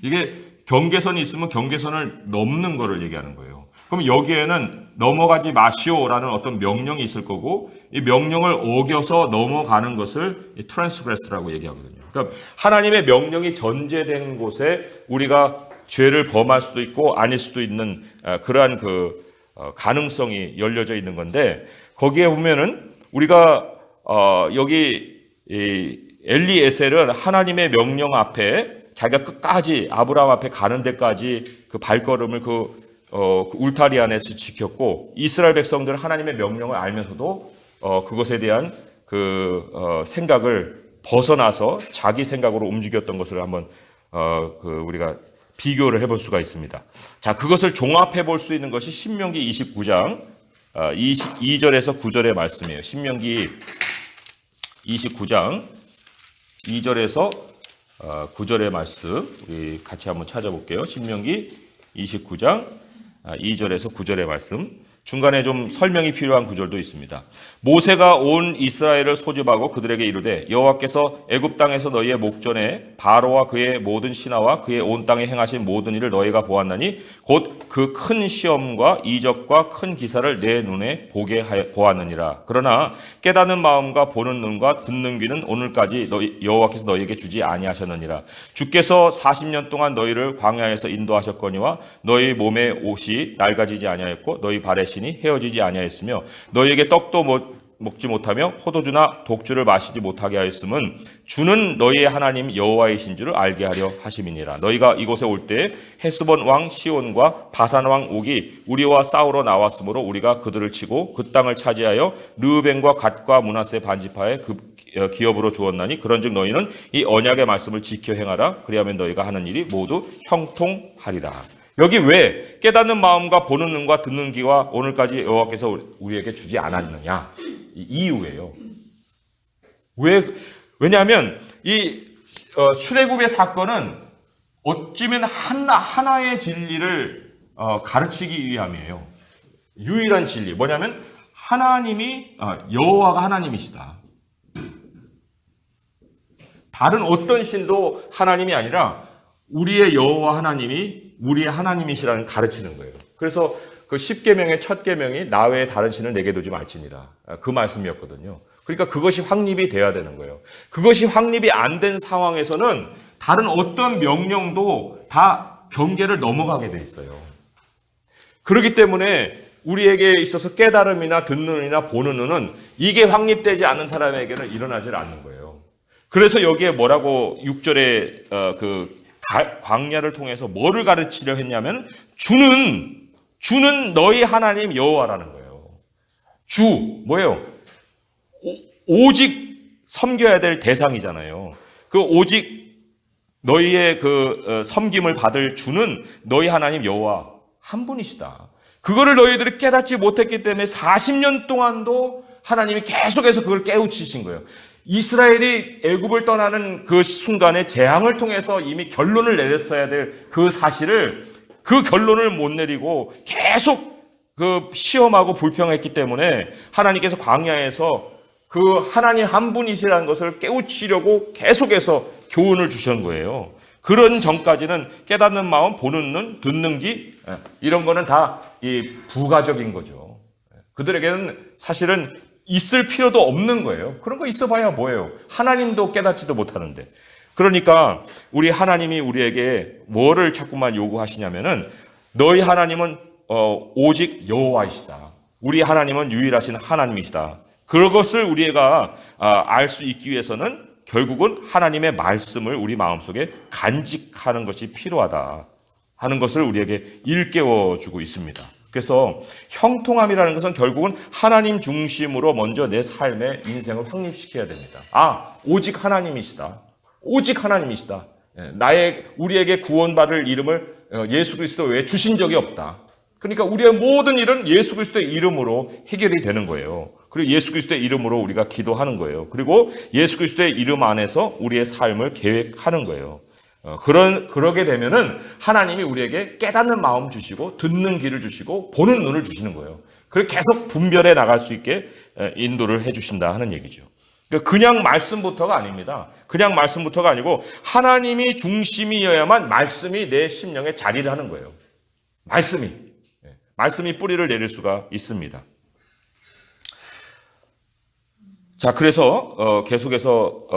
이게 경계선이 있으면 경계선을 넘는 거를 얘기하는 거예요. 그럼 여기에는 넘어가지 마시오라는 어떤 명령이 있을 거고, 이 명령을 어겨서 넘어가는 것을 transgress라고 얘기하거든요. 그러니까 하나님의 명령이 전제된 곳에 우리가 죄를 범할 수도 있고 아닐 수도 있는 그러한 가능성이 열려져 있는 건데, 거기에 보면은 우리가 여기 엘리에셀은 하나님의 명령 앞에 자기가 끝까지 아브라함 앞에 가는 데까지 그 발걸음을 울타리 안에서 지켰고, 이스라엘 백성들은 하나님의 명령을 알면서도 그것에 대한 생각을 벗어나서 자기 생각으로 움직였던 것을 한번 우리가 비교를 해볼 수가 있습니다. 자, 그것을 종합해 볼 수 있는 것이 신명기 29장 2절에서 9절의 말씀이에요. 신명기 29장 2절에서 9절의 말씀 우리 같이 한번 찾아볼게요. 신명기 29장 2절에서 9절의 말씀. 중간에 좀 설명이 필요한 구절도 있습니다. 모세가 온 이스라엘을 소집하고 그들에게 이르되 여호와께서 애굽 땅에서 너희의 목전에 바로와 그의 모든 신하와 그의 온 땅에 행하신 모든 일을 너희가 보았나니 곧 그 큰 시험과 이적과 큰 기사를 내 눈에 보게 보았느니라. 그러나 깨닫는 마음과 보는 눈과 듣는 귀는 오늘까지 여호와께서 너희에게 주지 아니하셨느니라. 주께서 40년 동안 너희를 광야에서 인도하셨거니와 너희 몸의 옷이 낡아지지 아니하였고 너희 발에 신이 헤어지지 아니하였으며 너희에게 떡도 먹지 못하며 포도주나 독주를 마시지 못하게 하였음은 주는 너희의 하나님 여호와이신 줄을 알게 하려 하심이니라. 너희가 이곳에 올 때 헤스본 왕 시온과 바산 왕 옥이 우리와 싸우러 나왔으므로 우리가 그들을 치고 그 땅을 차지하여 르우벤과 갓과 므낫세 반지파에 기업으로 주었나니 그런즉 너희는 이 언약의 말씀을 지켜 행하라. 그리하면 너희가 하는 일이 모두 형통하리라. 여기 왜 깨닫는 마음과 보는 눈과 듣는 귀와 오늘까지 여호와께서 우리에게 주지 않았느냐, 이 이유예요. 왜냐하면 이 출애굽의 사건은 어찌면 하나의 진리를 가르치기 위함이에요. 유일한 진리. 뭐냐면 하나님이 여호와가 하나님이시다. 다른 어떤 신도 하나님이 아니라 우리의 여호와 하나님이 우리의 하나님이시라는 가르치는 거예요. 그래서 그 10계명의 첫 계명이 나 외에 다른 신을 내게 두지 말지니라. 그 말씀이었거든요. 그러니까 그것이 확립이 돼야 되는 거예요. 그것이 확립이 안 된 상황에서는 다른 어떤 명령도 다 경계를 넘어가게 돼 있어요. 그렇기 때문에 우리에게 있어서 깨달음이나 듣는 눈이나 보는 눈은 이게 확립되지 않은 사람에게는 일어나지 않는 거예요. 그래서 여기에 뭐라고 6절에 광야를 통해서 뭐를 가르치려 했냐면 주는 너희 하나님 여호와라는 거예요. 주 뭐예요? 오직 섬겨야 될 대상이잖아요. 그 오직 너희의 그 섬김을 받을 주는 너희 하나님 여호와 한 분이시다. 그거를 너희들이 깨닫지 못했기 때문에 40년 동안도 하나님이 계속해서 그걸 깨우치신 거예요. 이스라엘이 애굽을 떠나는 그 순간에 재앙을 통해서 이미 결론을 내렸어야 될 그 사실을 그 결론을 못 내리고 계속 그 시험하고 불평했기 때문에 하나님께서 광야에서 그 하나님 한 분이시라는 것을 깨우치려고 계속해서 교훈을 주신 거예요. 그런 전까지는 깨닫는 마음, 보는 눈, 듣는 귀 이런 거는 다 이 부가적인 거죠. 그들에게는 사실은 있을 필요도 없는 거예요. 그런 거 있어봐야 뭐예요? 하나님도 깨닫지도 못하는데. 그러니까 우리 하나님이 우리에게 뭐를 자꾸만 요구하시냐면은 너희 하나님은 오직 여호와이시다. 우리 하나님은 유일하신 하나님이시다. 그것을 우리가 알 수 있기 위해서는 결국은 하나님의 말씀을 우리 마음속에 간직하는 것이 필요하다 하는 것을 우리에게 일깨워주고 있습니다. 그래서 형통함이라는 것은 결국은 하나님 중심으로 먼저 내 삶의 인생을 확립시켜야 됩니다. 오직 하나님이시다. 오직 하나님이시다. 우리에게 구원받을 이름을 예수 그리스도 외에 주신 적이 없다. 그러니까 우리의 모든 일은 예수 그리스도의 이름으로 해결이 되는 거예요. 그리고 예수 그리스도의 이름으로 우리가 기도하는 거예요. 그리고 예수 그리스도의 이름 안에서 우리의 삶을 계획하는 거예요. 그러게 되면은 하나님이 우리에게 깨닫는 마음 주시고 듣는 귀를 주시고 보는 눈을 주시는 거예요. 그리고 계속 분별해 나갈 수 있게 인도를 해 주신다 하는 얘기죠. 그냥 말씀부터가 아닙니다. 그냥 말씀부터가 아니고 하나님이 중심이어야만 말씀이 내 심령에 자리를 하는 거예요. 말씀이 뿌리를 내릴 수가 있습니다. 자, 그래서 계속해서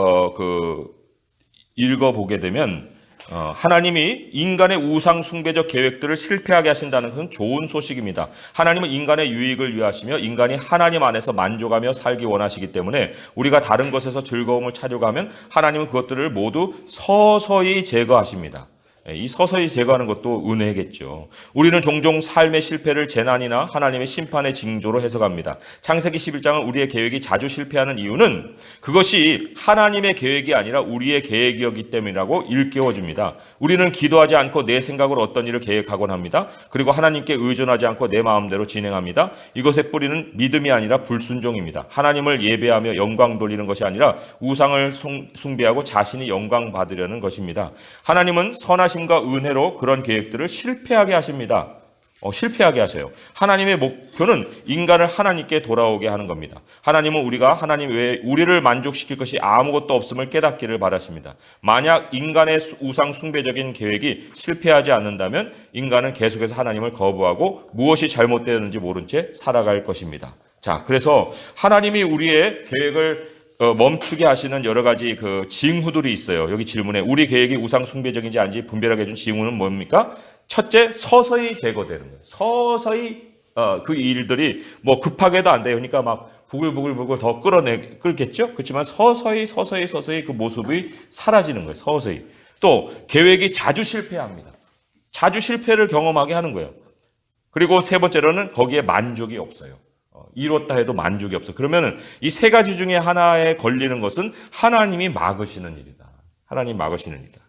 읽어보게 되면 하나님이 인간의 우상 숭배적 계획들을 실패하게 하신다는 것은 좋은 소식입니다. 하나님은 인간의 유익을 위하시며 인간이 하나님 안에서 만족하며 살기 원하시기 때문에 우리가 다른 것에서 즐거움을 찾으려고 하면 하나님은 그것들을 모두 서서히 제거하십니다. 이 서서히 제거하는 것도 은혜겠죠. 우리는 종종 삶의 실패를 재난이나 하나님의 심판의 징조로 해석합니다. 창세기 11장은 우리의 계획이 자주 실패하는 이유는 그것이 하나님의 계획이 아니라 우리의 계획이었기 때문이라고 일깨워줍니다. 우리는 기도하지 않고 내 생각으로 어떤 일을 계획하곤 합니다. 그리고 하나님께 의존하지 않고 내 마음대로 진행합니다. 이것의 뿌리는 믿음이 아니라 불순종입니다. 하나님을 예배하며 영광 돌리는 것이 아니라 우상을 숭배하고 자신이 영광 받으려는 것입니다. 하나님은 선하심과 은혜로 그런 계획들을 실패하게 하십니다. 실패하게 하셔요. 하나님의 목표는 인간을 하나님께 돌아오게 하는 겁니다. 하나님은 우리가 하나님 외에 우리를 만족시킬 것이 아무것도 없음을 깨닫기를 바라십니다. 만약 인간의 우상 숭배적인 계획이 실패하지 않는다면 인간은 계속해서 하나님을 거부하고 무엇이 잘못되었는지 모른 채 살아갈 것입니다. 자, 그래서 하나님이 우리의 계획을 멈추게 하시는 여러 가지 그 징후들이 있어요. 여기 질문에 우리 계획이 우상 숭배적인지 아닌지 분별하게 해준 징후는 뭡니까? 첫째, 서서히 제거되는 거예요. 서서히 그 일들이 뭐 급하게도 안 돼요. 그러니까 막 부글부글 더 끓겠죠. 그렇지만 서서히 그 모습이 사라지는 거예요. 서서히. 또 계획이 자주 실패합니다. 자주 실패를 경험하게 하는 거예요. 그리고 세 번째로는 거기에 만족이 없어요. 이뤘다 해도 만족이 없어. 그러면은 이 세 가지 중에 하나에 걸리는 것은 하나님이 막으시는 일이다. 하나님 막으시는 일이다.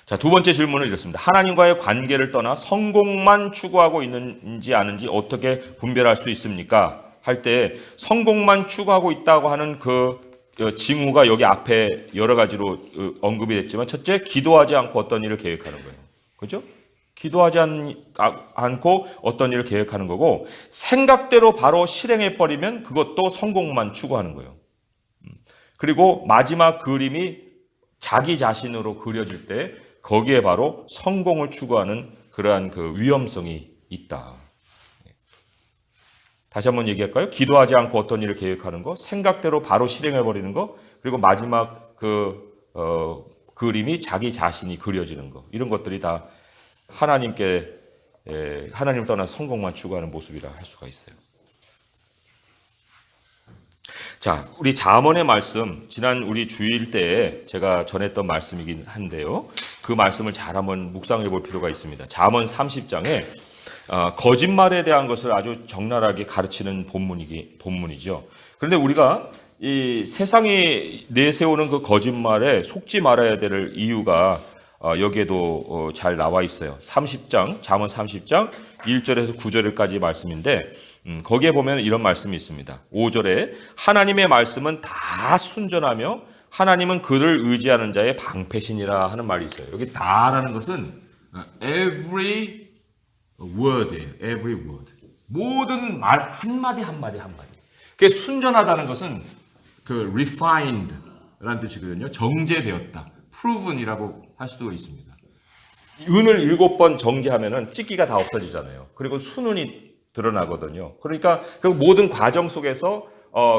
자, 두 번째 질문을 이렇습니다. 하나님과의 관계를 떠나 성공만 추구하고 있는지 아는지 어떻게 분별할 수 있습니까? 할 때 성공만 추구하고 있다고 하는 그 징후가 여기 앞에 여러 가지로 언급이 됐지만, 첫째, 기도하지 않고 어떤 일을 계획하는 거예요. 그죠? 기도하지 않고 어떤 일을 계획하는 거고, 생각대로 바로 실행해버리면 그것도 성공만 추구하는 거예요. 그리고 마지막 그림이 자기 자신으로 그려질 때 거기에 바로 성공을 추구하는 그러한 그 위험성이 있다. 다시 한번 얘기할까요? 기도하지 않고 어떤 일을 계획하는 거, 생각대로 바로 실행해버리는 거, 그리고 마지막 그림이 자기 자신이 그려지는 거. 이런 것들이 다 하나님을 떠나서 성공만 추구하는 모습이라 할 수가 있어요. 자, 우리 잠언의 말씀, 지난 우리 주일 때에 제가 전했던 말씀이긴 한데요. 그 말씀을 잘 한번 묵상해 볼 필요가 있습니다. 잠언 30장에 거짓말에 대한 것을 아주 적나라하게 가르치는 본문이죠. 그런데 우리가 이 세상이 내세우는 그 거짓말에 속지 말아야 될 이유가 여기에도 잘 나와 있어요. 잠언 30장 1절에서 9절까지 말씀인데, 거기에 보면 이런 말씀이 있습니다. 5절에 하나님의 말씀은 다 순전하며 하나님은 그를 의지하는 자의 방패신이라 하는 말이 있어요. 여기 다라는 것은 every word예요. every word. 모든 말 한마디. 그게 순전하다는 것은 그 refined라는 뜻이거든요. 정제되었다. proven이라고 할 수도 있습니다. 은을 7번 정제하면은 찌기가 다 없어지잖아요. 그리고 순은이 드러나거든요. 그러니까 그 모든 과정 속에서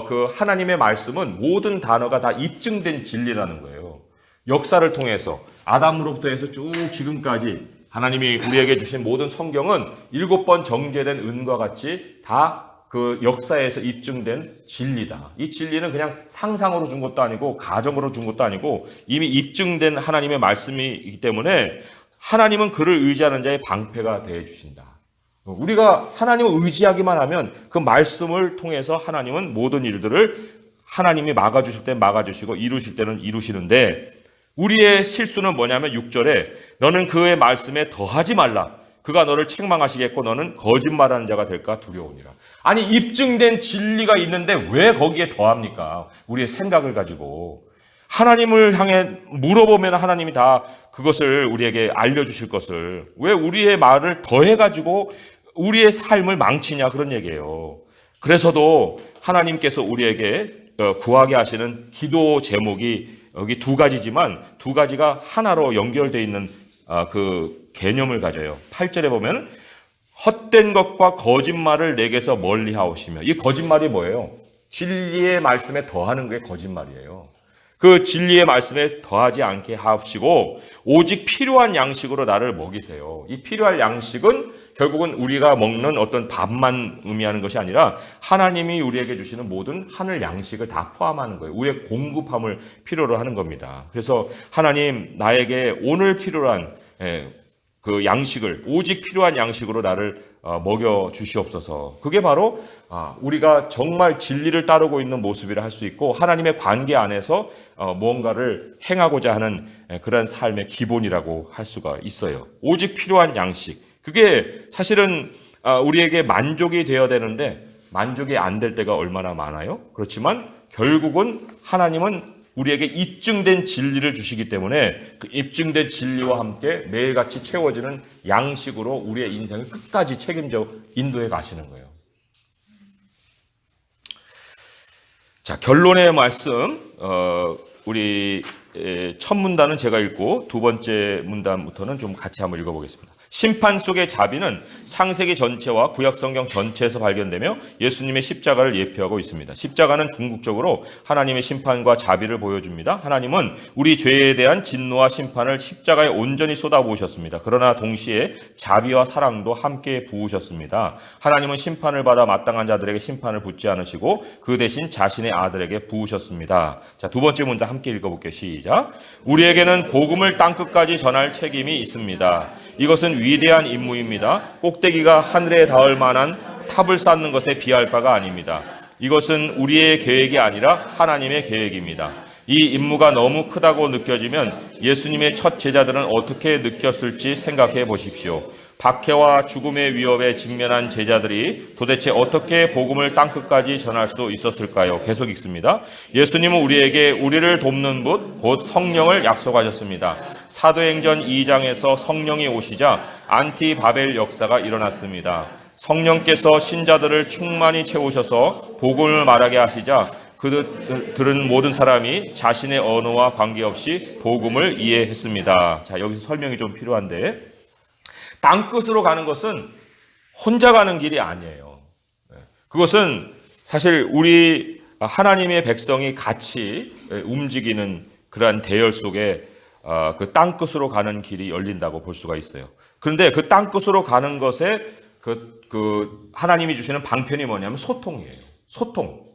그 하나님의 말씀은 모든 단어가 다 입증된 진리라는 거예요. 역사를 통해서 아담으로부터 해서 쭉 지금까지 하나님이 우리에게 주신 모든 성경은 7번 정제된 은과 같이 다 그 역사에서 입증된 진리다. 이 진리는 그냥 상상으로 준 것도 아니고 가정으로 준 것도 아니고 이미 입증된 하나님의 말씀이기 때문에 하나님은 그를 의지하는 자의 방패가 되어 주신다. 우리가 하나님을 의지하기만 하면 그 말씀을 통해서 하나님은 모든 일들을 하나님이 막아주실 땐 막아주시고 이루실 때는 이루시는데, 우리의 실수는 뭐냐면 6절에 너는 그의 말씀에 더하지 말라. 그가 너를 책망하시겠고 너는 거짓말하는 자가 될까 두려우니라. 아니, 입증된 진리가 있는데 왜 거기에 더합니까? 우리의 생각을 가지고. 하나님을 향해 물어보면 하나님이 다 그것을 우리에게 알려주실 것을 왜 우리의 말을 더해가지고 우리의 삶을 망치냐, 그런 얘기예요. 그래서도 하나님께서 우리에게 구하게 하시는 기도 제목이 여기 두 가지지만 두 가지가 하나로 연결되어 있는 그 개념을 가져요. 8절에 보면 헛된 것과 거짓말을 내게서 멀리 하오시며, 이 거짓말이 뭐예요? 진리의 말씀에 더하는 게 거짓말이에요. 그 진리의 말씀에 더하지 않게 하옵시고 오직 필요한 양식으로 나를 먹이세요. 이 필요한 양식은 결국은 우리가 먹는 어떤 밥만 의미하는 것이 아니라 하나님이 우리에게 주시는 모든 하늘 양식을 다 포함하는 거예요. 우리의 공급함을 필요로 하는 겁니다. 그래서 하나님, 나에게 오늘 필요한 그 양식을, 오직 필요한 양식으로 나를 먹여 주시옵소서. 그게 바로 우리가 정말 진리를 따르고 있는 모습이라 할 수 있고 하나님의 관계 안에서 무언가를 행하고자 하는 그런 삶의 기본이라고 할 수가 있어요. 오직 필요한 양식. 그게 사실은 우리에게 만족이 되어야 되는데 만족이 안 될 때가 얼마나 많아요. 그렇지만 결국은 하나님은 우리에게 입증된 진리를 주시기 때문에 그 입증된 진리와 함께 매일같이 채워지는 양식으로 우리의 인생을 끝까지 책임져 인도해 가시는 거예요. 자, 결론의 말씀, 우리 첫 문단은 제가 읽고 두 번째 문단부터는 좀 같이 한번 읽어보겠습니다. 심판 속의 자비는 창세기 전체와 구약성경 전체에서 발견되며 예수님의 십자가를 예표하고 있습니다. 십자가는 궁극적으로 하나님의 심판과 자비를 보여줍니다. 하나님은 우리 죄에 대한 진노와 심판을 십자가에 온전히 쏟아부으셨습니다. 그러나 동시에 자비와 사랑도 함께 부으셨습니다. 하나님은 심판을 받아 마땅한 자들에게 심판을 붓지 않으시고 그 대신 자신의 아들에게 부으셨습니다. 자, 두 번째 문단 함께 읽어볼게요. 시작. 우리에게는 복음을 땅끝까지 전할 책임이 있습니다. 이것은 위대한 임무입니다. 꼭대기가 하늘에 닿을 만한 탑을 쌓는 것에 비할 바가 아닙니다. 이것은 우리의 계획이 아니라 하나님의 계획입니다. 이 임무가 너무 크다고 느껴지면 예수님의 첫 제자들은 어떻게 느꼈을지 생각해 보십시오. 박해와 죽음의 위협에 직면한 제자들이 도대체 어떻게 복음을 땅끝까지 전할 수 있었을까요? 계속 읽습니다. 예수님은 우리에게 우리를 돕는 분, 곧 성령을 약속하셨습니다. 사도행전 2장에서 성령이 오시자 안티바벨 역사가 일어났습니다. 성령께서 신자들을 충만히 채우셔서 복음을 말하게 하시자 그들은 모든 사람이 자신의 언어와 관계없이 복음을 이해했습니다. 자, 여기서 설명이 좀 필요한데, 땅끝으로 가는 것은 혼자 가는 길이 아니에요. 그것은 사실 우리 하나님의 백성이 같이 움직이는 그러한 대열 속에 그 땅끝으로 가는 길이 열린다고 볼 수가 있어요. 그런데 그 땅끝으로 가는 것에 그 하나님이 주시는 방편이 뭐냐면 소통이에요. 소통.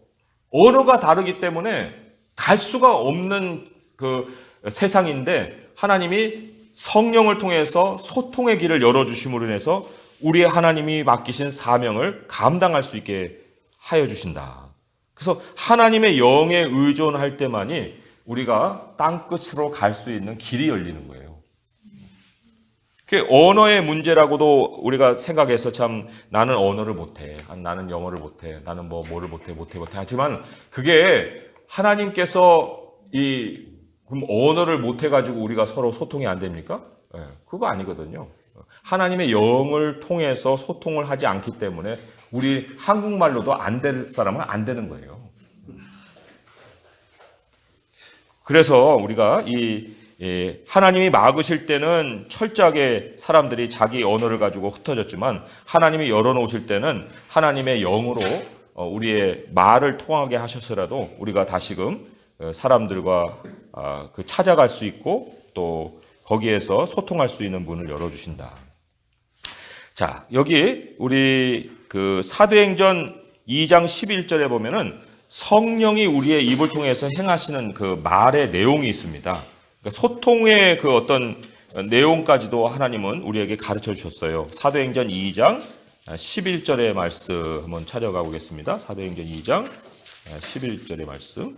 언어가 다르기 때문에 갈 수가 없는 그 세상인데 하나님이 성령을 통해서 소통의 길을 열어주심으로 인해서 우리 하나님이 맡기신 사명을 감당할 수 있게 하여 주신다. 그래서 하나님의 영에 의존할 때만이 우리가 땅끝으로 갈 수 있는 길이 열리는 거예요. 언어의 문제라고도 우리가 생각해서 참 나는 언어를 못해, 나는 영어를 못해, 나는 뭐를 못해 하지만 그게 하나님께서 그럼 언어를 못해가지고 우리가 서로 소통이 안 됩니까? 네, 그거 아니거든요. 하나님의 영을 통해서 소통을 하지 않기 때문에 우리 한국말로도 안 될 사람은 안 되는 거예요. 그래서 우리가 하나님이 막으실 때는 철저하게 사람들이 자기 언어를 가지고 흩어졌지만 하나님이 열어놓으실 때는 하나님의 영으로 우리의 말을 통하게 하셔서라도 우리가 다시금 사람들과 찾아갈 수 있고 또 거기에서 소통할 수 있는 문을 열어주신다. 자, 여기 우리 그 사도행전 2장 11절에 보면은 성령이 우리의 입을 통해서 행하시는 그 말의 내용이 있습니다. 그러니까 소통의 그 어떤 내용까지도 하나님은 우리에게 가르쳐 주셨어요. 사도행전 2장 11절의 말씀 한번 찾아가 보겠습니다. 사도행전 2장 11절의 말씀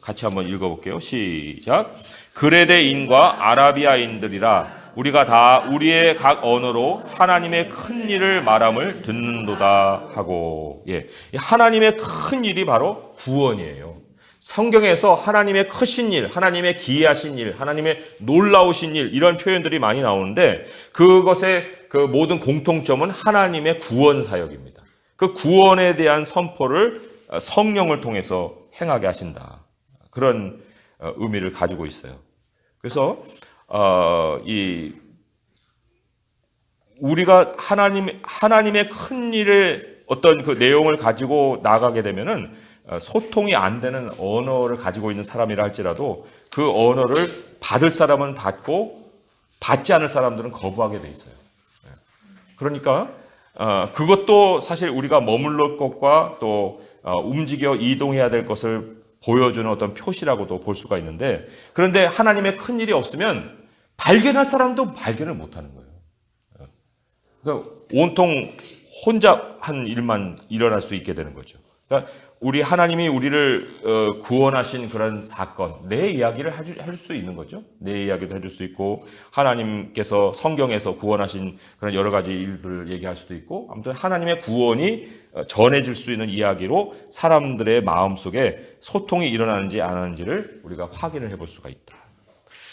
같이 한번 읽어볼게요. 시작. 그레데인과 아라비아인들이라 우리가 다 우리의 각 언어로 하나님의 큰 일을 말함을 듣는도다 하고, 하나님의 큰 일이 바로 구원이에요. 성경에서 하나님의 크신 일, 하나님의 기이하신 일, 하나님의 놀라우신 일 이런 표현들이 많이 나오는데 그것의 그 모든 공통점은 하나님의 구원 사역입니다. 그 구원에 대한 선포를 성령을 통해서 행하게 하신다. 그런 의미를 가지고 있어요. 그래서 우리가 하나님의 큰 일의 어떤 그 내용을 가지고 나가게 되면은 소통이 안 되는 언어를 가지고 있는 사람이라 할지라도 그 언어를 받을 사람은 받고 받지 않을 사람들은 거부하게 돼 있어요. 그러니까 그것도 사실 우리가 머물러 것과 또 움직여 이동해야 될 것을 보여주는 어떤 표시라고도 볼 수가 있는데, 그런데 하나님의 큰 일이 없으면 발견할 사람도 발견을 못하는 거예요. 그러니까 온통 혼자 한 일만 일어날 수 있게 되는 거죠. 그러니까 우리 하나님이 우리를 구원하신 그런 사건, 내 이야기를 해줄 수 있는 거죠. 내 이야기도 해줄 수 있고, 하나님께서 성경에서 구원하신 그런 여러 가지 일들을 얘기할 수도 있고, 아무튼 하나님의 구원이 전해질 수 있는 이야기로 사람들의 마음속에 소통이 일어나는지 안 하는지를 우리가 확인을 해볼 수가 있다.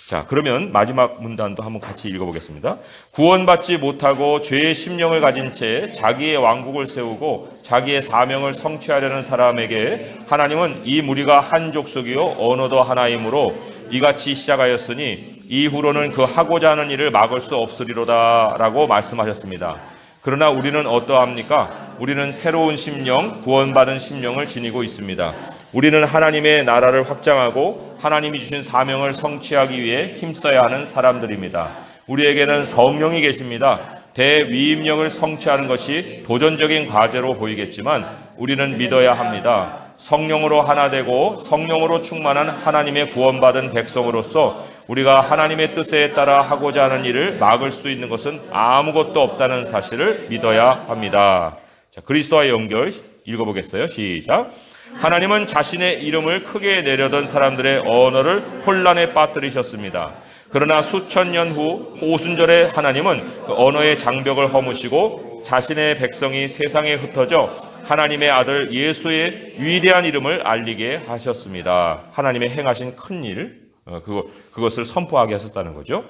자, 그러면 마지막 문단도 한번 같이 읽어보겠습니다. 구원받지 못하고 죄의 심령을 가진 채 자기의 왕국을 세우고 자기의 사명을 성취하려는 사람에게 하나님은 이 무리가 한 족속이요 언어도 하나이므로 이같이 시작하였으니 이후로는 그 하고자 하는 일을 막을 수 없으리로다 라고 말씀하셨습니다. 그러나 우리는 어떠합니까? 우리는 새로운 심령, 구원받은 심령을 지니고 있습니다. 우리는 하나님의 나라를 확장하고 하나님이 주신 사명을 성취하기 위해 힘써야 하는 사람들입니다. 우리에게는 성령이 계십니다. 대위임령을 성취하는 것이 도전적인 과제로 보이겠지만 우리는 믿어야 합니다. 성령으로 하나 되고 성령으로 충만한 하나님의 구원받은 백성으로서 우리가 하나님의 뜻에 따라 하고자 하는 일을 막을 수 있는 것은 아무것도 없다는 사실을 믿어야 합니다. 자, 그리스도와의 연결 읽어보겠어요. 시작. 하나님은 자신의 이름을 크게 내려던 사람들의 언어를 혼란에 빠뜨리셨습니다. 그러나 수천 년 후 오순절에 하나님은 그 언어의 장벽을 허무시고 자신의 백성이 세상에 흩어져 하나님의 아들 예수의 위대한 이름을 알리게 하셨습니다. 하나님의 행하신 큰 일, 그것을 선포하게 하셨다는 거죠.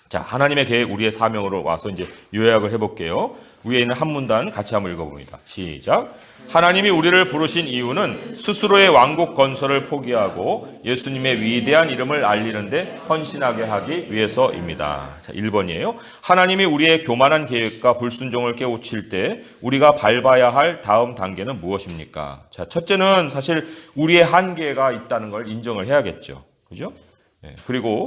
자, 하나님의 계획, 우리의 사명으로 와서 이제 요약을 해볼게요. 위에 있는 한 문단 같이 한번 읽어봅니다. 시작. 하나님이 우리를 부르신 이유는 스스로의 왕국 건설을 포기하고 예수님의 위대한 이름을 알리는데 헌신하게 하기 위해서입니다. 자, 1번이에요. 하나님이 우리의 교만한 계획과 불순종을 깨우칠 때 우리가 밟아야 할 다음 단계는 무엇입니까? 자, 첫째는 사실 우리의 한계가 있다는 걸 인정을 해야겠죠. 그죠? 네, 그리고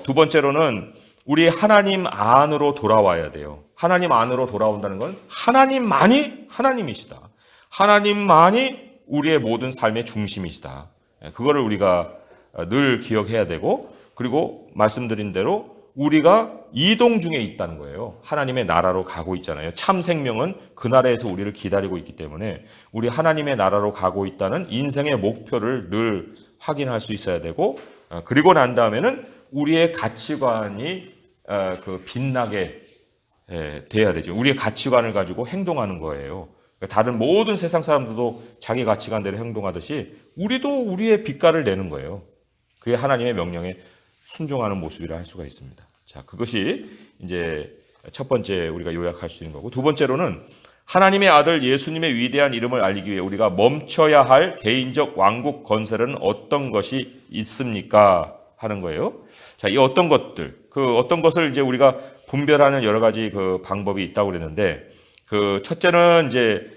두 번째로는 우리 하나님 안으로 돌아와야 돼요. 하나님 안으로 돌아온다는 건 하나님만이 하나님이시다. 하나님만이 우리의 모든 삶의 중심이시다. 그거를 우리가 늘 기억해야 되고, 그리고 말씀드린 대로 우리가 이동 중에 있다는 거예요. 하나님의 나라로 가고 있잖아요. 참 생명은 그 나라에서 우리를 기다리고 있기 때문에 우리 하나님의 나라로 가고 있다는 인생의 목표를 늘 확인할 수 있어야 되고, 그리고 난 다음에는 우리의 가치관이 빛나게 돼야 되죠. 우리의 가치관을 가지고 행동하는 거예요. 다른 모든 세상 사람들도 자기 가치관대로 행동하듯이 우리도 우리의 빛깔을 내는 거예요. 그게 하나님의 명령에 순종하는 모습이라 할 수가 있습니다. 자, 그것이 이제 첫 번째 우리가 요약할 수 있는 거고, 두 번째로는 하나님의 아들 예수님의 위대한 이름을 알리기 위해 우리가 멈춰야 할 개인적 왕국 건설은 어떤 것이 있습니까? 하는 거예요. 자, 이 어떤 것들, 그 어떤 것을 이제 우리가 분별하는 여러 가지 그 방법이 있다고 그랬는데, 그 첫째는 이제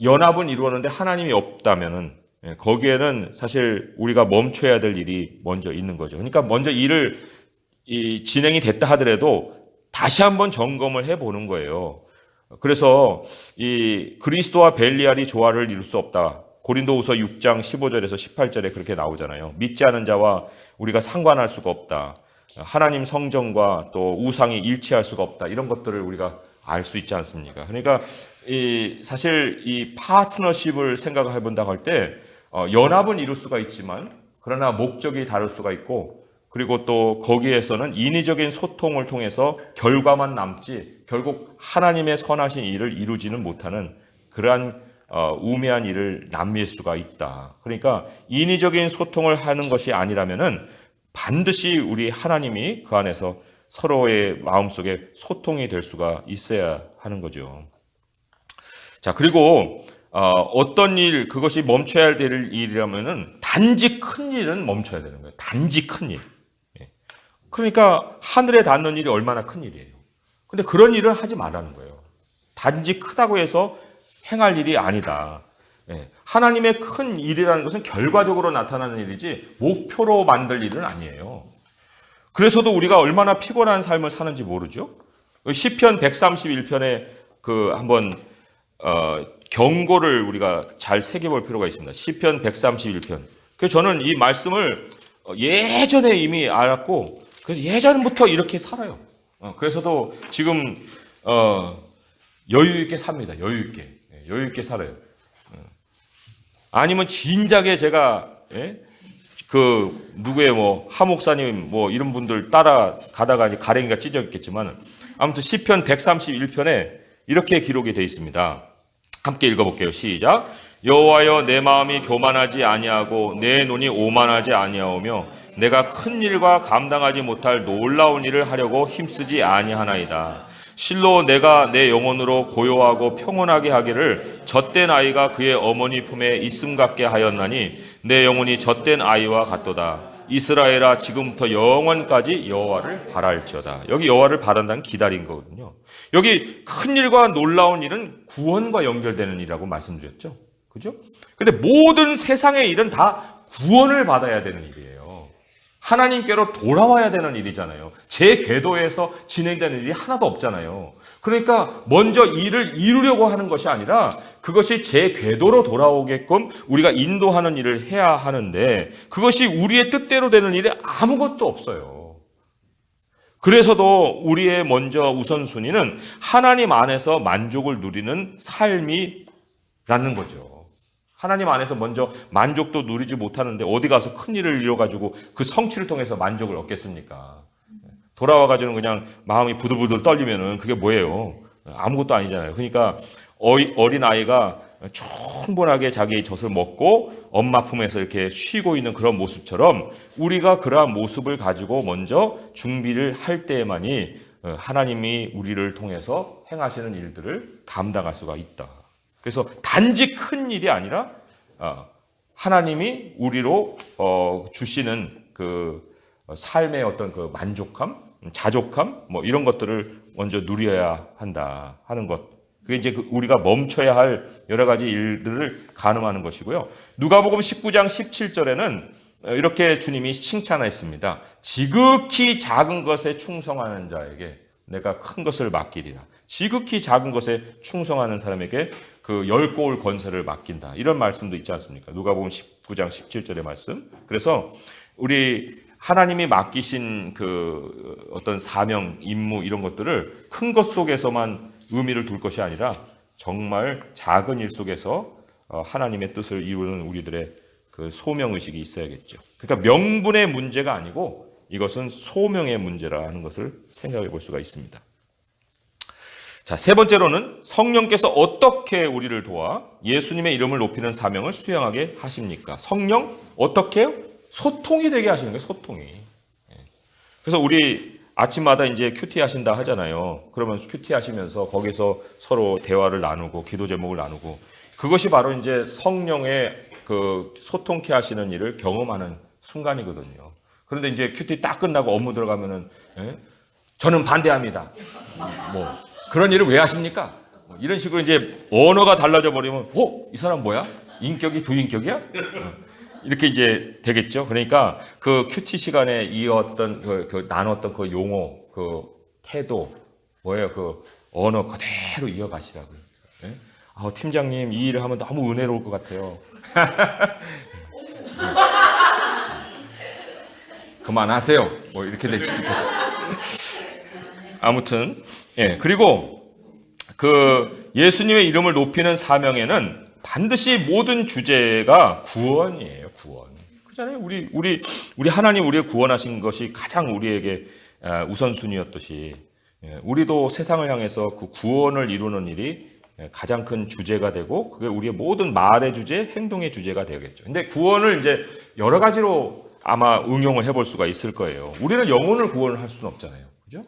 연합은 이루었는데 하나님이 없다면은 거기에는 사실 우리가 멈춰야 될 일이 먼저 있는 거죠. 그러니까 먼저 일을 진행이 됐다 하더라도 다시 한번 점검을 해보는 거예요. 그래서 이 그리스도와 벨리알이 조화를 이룰 수 없다. 고린도후서 6장 15절에서 18절에 그렇게 나오잖아요. 믿지 않은 자와 우리가 상관할 수가 없다. 하나님 성정과 또 우상이 일치할 수가 없다. 이런 것들을 우리가 알 수 있지 않습니까? 그러니까 사실 이 파트너십을 생각해 본다고 할 때 연합은 이룰 수가 있지만 그러나 목적이 다를 수가 있고, 그리고 또 거기에서는 인위적인 소통을 통해서 결과만 남지 결국 하나님의 선하신 일을 이루지는 못하는 그러한 우매한 일을 남길 수가 있다. 그러니까 인위적인 소통을 하는 것이 아니라면은 반드시 우리 하나님이 그 안에서 서로의 마음속에 소통이 될 수가 있어야 하는 거죠. 자, 그리고 어떤 일, 그것이 멈춰야 될 일이라면은 단지 큰 일은 멈춰야 되는 거예요. 단지 큰 일. 그러니까 하늘에 닿는 일이 얼마나 큰 일이에요. 근데 그런 일을 하지 말라는 거예요. 단지 크다고 해서 행할 일이 아니다. 하나님의 큰 일이라는 것은 결과적으로 나타나는 일이지 목표로 만들 일은 아니에요. 그래서도 우리가 얼마나 피곤한 삶을 사는지 모르죠. 시편 131편에 그 한번 경고를 우리가 잘 새겨볼 필요가 있습니다. 시편 131편. 그래서 저는 이 말씀을 예전에 이미 알았고, 그래서 예전부터 이렇게 살아요. 그래서도 지금 여유 있게 삽니다. 여유 있게 살아요. 아니면 진작에 제가 그 누구의 뭐 하목사님 뭐 이런 분들 따라가다가 가랭이가 찢어졌겠지만, 아무튼 시편 131편에 이렇게 기록이 되어 있습니다. 함께 읽어볼게요. 시작. 여호와여, 내 마음이 교만하지 아니하고 내 눈이 오만하지 아니하오며 내가 큰 일과 감당하지 못할 놀라운 일을 하려고 힘쓰지 아니하나이다. 실로 내가 내 영혼으로 고요하고 평온하게 하기를 젖된 아이가 그의 어머니 품에 있음 같게 하였나니 내 영혼이 젖된 아이와 같도다. 이스라엘아, 지금부터 영원까지 여호와를 바랄지어다. 여기 여호와를 바란다는 기다린 거거든요. 여기 큰 일과 놀라운 일은 구원과 연결되는 일이라고 말씀드렸죠. 그죠? 근데 모든 세상의 일은 다 구원을 받아야 되는 일이에요. 하나님께로 돌아와야 되는 일이잖아요. 제 궤도에서 진행되는 일이 하나도 없잖아요. 그러니까 먼저 일을 이루려고 하는 것이 아니라 그것이 제 궤도로 돌아오게끔 우리가 인도하는 일을 해야 하는데, 그것이 우리의 뜻대로 되는 일이 아무것도 없어요. 그래서도 우리의 먼저 우선순위는 하나님 안에서 만족을 누리는 삶이라는 거죠. 하나님 안에서 먼저 만족도 누리지 못하는데 어디 가서 큰 일을 이뤄가지고 그 성취를 통해서 만족을 얻겠습니까? 돌아와가지고는 그냥 마음이 부들부들 떨리면은 그게 뭐예요? 아무것도 아니잖아요. 그러니까 어린 아이가 충분하게 자기의 젖을 먹고 엄마 품에서 이렇게 쉬고 있는 그런 모습처럼 우리가 그러한 모습을 가지고 먼저 준비를 할 때에만이 하나님이 우리를 통해서 행하시는 일들을 감당할 수가 있다. 그래서 단지 큰 일이 아니라 하나님이 우리로 주시는 그 삶의 어떤 그 만족감, 자족감, 뭐 이런 것들을 먼저 누려야 한다 하는 것. 그게 이제 우리가 멈춰야 할 여러 가지 일들을 가늠하는 것이고요. 누가복음 19장 17절에는 이렇게 주님이 칭찬했습니다. 지극히 작은 것에 충성하는 자에게 내가 큰 것을 맡기리라. 지극히 작은 것에 충성하는 사람에게 그 10고울 권세를 맡긴다. 이런 말씀도 있지 않습니까? 누가복음 19장 17절의 말씀. 그래서 우리 하나님이 맡기신 그 어떤 사명, 임무 이런 것들을 큰 것 속에서만 의미를 둘 것이 아니라 정말 작은 일 속에서 하나님의 뜻을 이루는 우리들의 그 소명의식이 있어야겠죠. 그러니까 명분의 문제가 아니고 이것은 소명의 문제라는 것을 생각해 볼 수가 있습니다. 자, 세 번째로는 성령께서 어떻게 우리를 도와 예수님의 이름을 높이는 사명을 수행하게 하십니까? 성령 어떻게 해요? 소통이 되게 하시는 거예요. 소통이. 그래서 우리 아침마다 이제 큐티 하신다 하잖아요. 그러면 큐티 하시면서 거기서 서로 대화를 나누고 기도 제목을 나누고 그것이 바로 이제 성령의 그 소통케 하시는 일을 경험하는 순간이거든요. 그런데 이제 큐티 딱 끝나고 업무 들어가면은 저는 반대합니다. 뭐 그런 일을 왜 하십니까? 이런 식으로 이제 언어가 달라져 버리면 이 사람 뭐야? 인격이 두 인격이야? 이렇게 이제 되겠죠. 그러니까 그 큐티 시간에 이었던 그 나눴던 그 용어, 그 태도, 뭐예요? 그 언어 그대로 이어가시라고요. 예? 팀장님 이 일을 하면 너무 은혜로울 것 같아요. 그만하세요. 뭐 이렇게 될 수도 있겠죠. 아무튼 그리고 그 예수님의 이름을 높이는 사명에는 반드시 모든 주제가 구원이에요. 구원. 그렇잖아요. 우리 하나님 우리를 구원하신 것이 가장 우리에게 우선순위였듯이 우리도 세상을 향해서 그 구원을 이루는 일이 가장 큰 주제가 되고 그게 우리의 모든 말의 주제, 행동의 주제가 되겠죠. 근데 구원을 이제 여러 가지로 아마 응용을 해볼 수가 있을 거예요. 우리는 영혼을 구원을 할 수는 없잖아요. 그죠?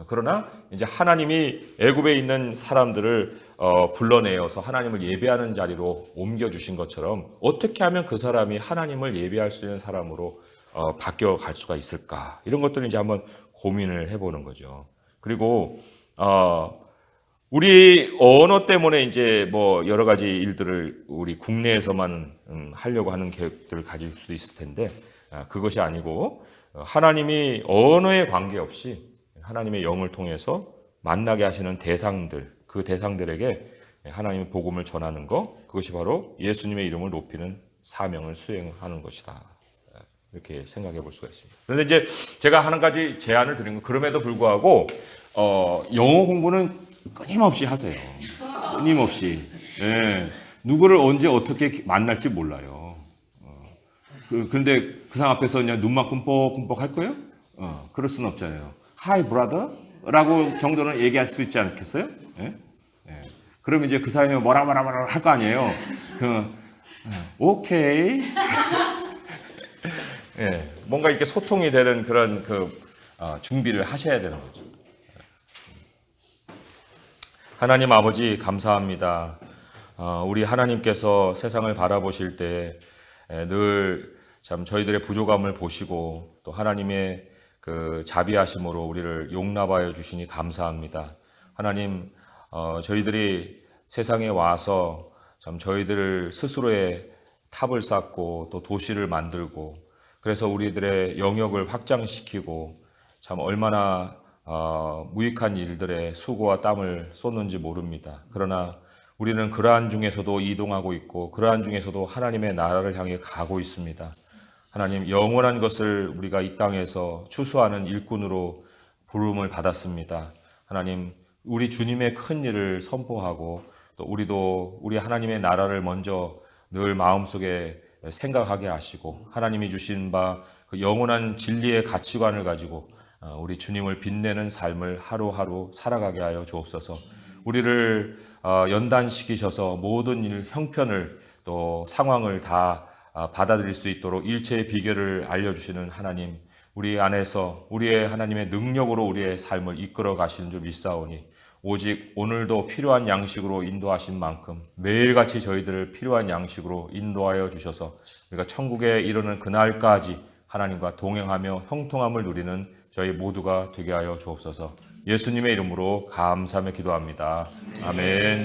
그러나 이제 하나님이 애굽에 있는 사람들을 불러내어서 하나님을 예배하는 자리로 옮겨주신 것처럼 어떻게 하면 그 사람이 하나님을 예배할 수 있는 사람으로 바뀌어갈 수가 있을까? 이런 것들을 이제 한번 고민을 해보는 거죠. 그리고 우리 언어 때문에 이제 뭐 여러 가지 일들을 우리 국내에서만 하려고 하는 계획들을 가질 수도 있을 텐데 그것이 아니고 하나님이 언어에 관계없이 하나님의 영을 통해서 만나게 하시는 대상들, 그 대상들에게 하나님의 복음을 전하는 것, 그것이 바로 예수님의 이름을 높이는 사명을 수행하는 것이다. 이렇게 생각해 볼 수가 있습니다. 그런데 이제 제가 한 가지 제안을 드린 건 그럼에도 불구하고 영어 공부는 끊임없이 하세요. 끊임없이. 누구를 언제 어떻게 만날지 몰라요. 그런데 그 사람 앞에서 그냥 눈만 끔뻑끔뻑 할 거예요? 그럴 수는 없잖아요. Hi, brother? 라고 정도는 얘기할 수 있지 않겠어요? 그러면 이제 그 사람이 뭐라 할 거 아니에요. 오케이. 뭔가 이렇게 소통이 되는 그런 준비를 하셔야 되는 거죠. 하나님 아버지 감사합니다. 우리 하나님께서 세상을 바라보실 때 늘 참 저희들의 부족함을 보시고 또 하나님의 그 자비하심으로 우리를 용납하여 주시니 감사합니다. 하나님, 저희들이 세상에 와서 참 저희들 스스로의 탑을 쌓고 또 도시를 만들고 그래서 우리들의 영역을 확장시키고 참 얼마나 무익한 일들에 수고와 땀을 쏟는지 모릅니다. 그러나 우리는 그러한 중에서도 이동하고 있고 그러한 중에서도 하나님의 나라를 향해 가고 있습니다. 하나님, 영원한 것을 우리가 이 땅에서 추수하는 일꾼으로 부름을 받았습니다. 하나님, 우리 주님의 큰 일을 선포하고 또 우리도 우리 하나님의 나라를 먼저 늘 마음속에 생각하게 하시고 하나님이 주신 바 그 영원한 진리의 가치관을 가지고 우리 주님을 빛내는 삶을 하루하루 살아가게 하여 주옵소서. 우리를 연단시키셔서 모든 일 형편을 또 상황을 다 받아들일 수 있도록 일체의 비결을 알려주시는 하나님, 우리 안에서 우리의 하나님의 능력으로 우리의 삶을 이끌어 가시는 줄 믿사오니 오직 오늘도 필요한 양식으로 인도하신 만큼 매일같이 저희들을 필요한 양식으로 인도하여 주셔서 우리가 천국에 이르는 그날까지 하나님과 동행하며 형통함을 누리는 저희 모두가 되게 하여 주옵소서. 예수님의 이름으로 감사하며 기도합니다. 아멘.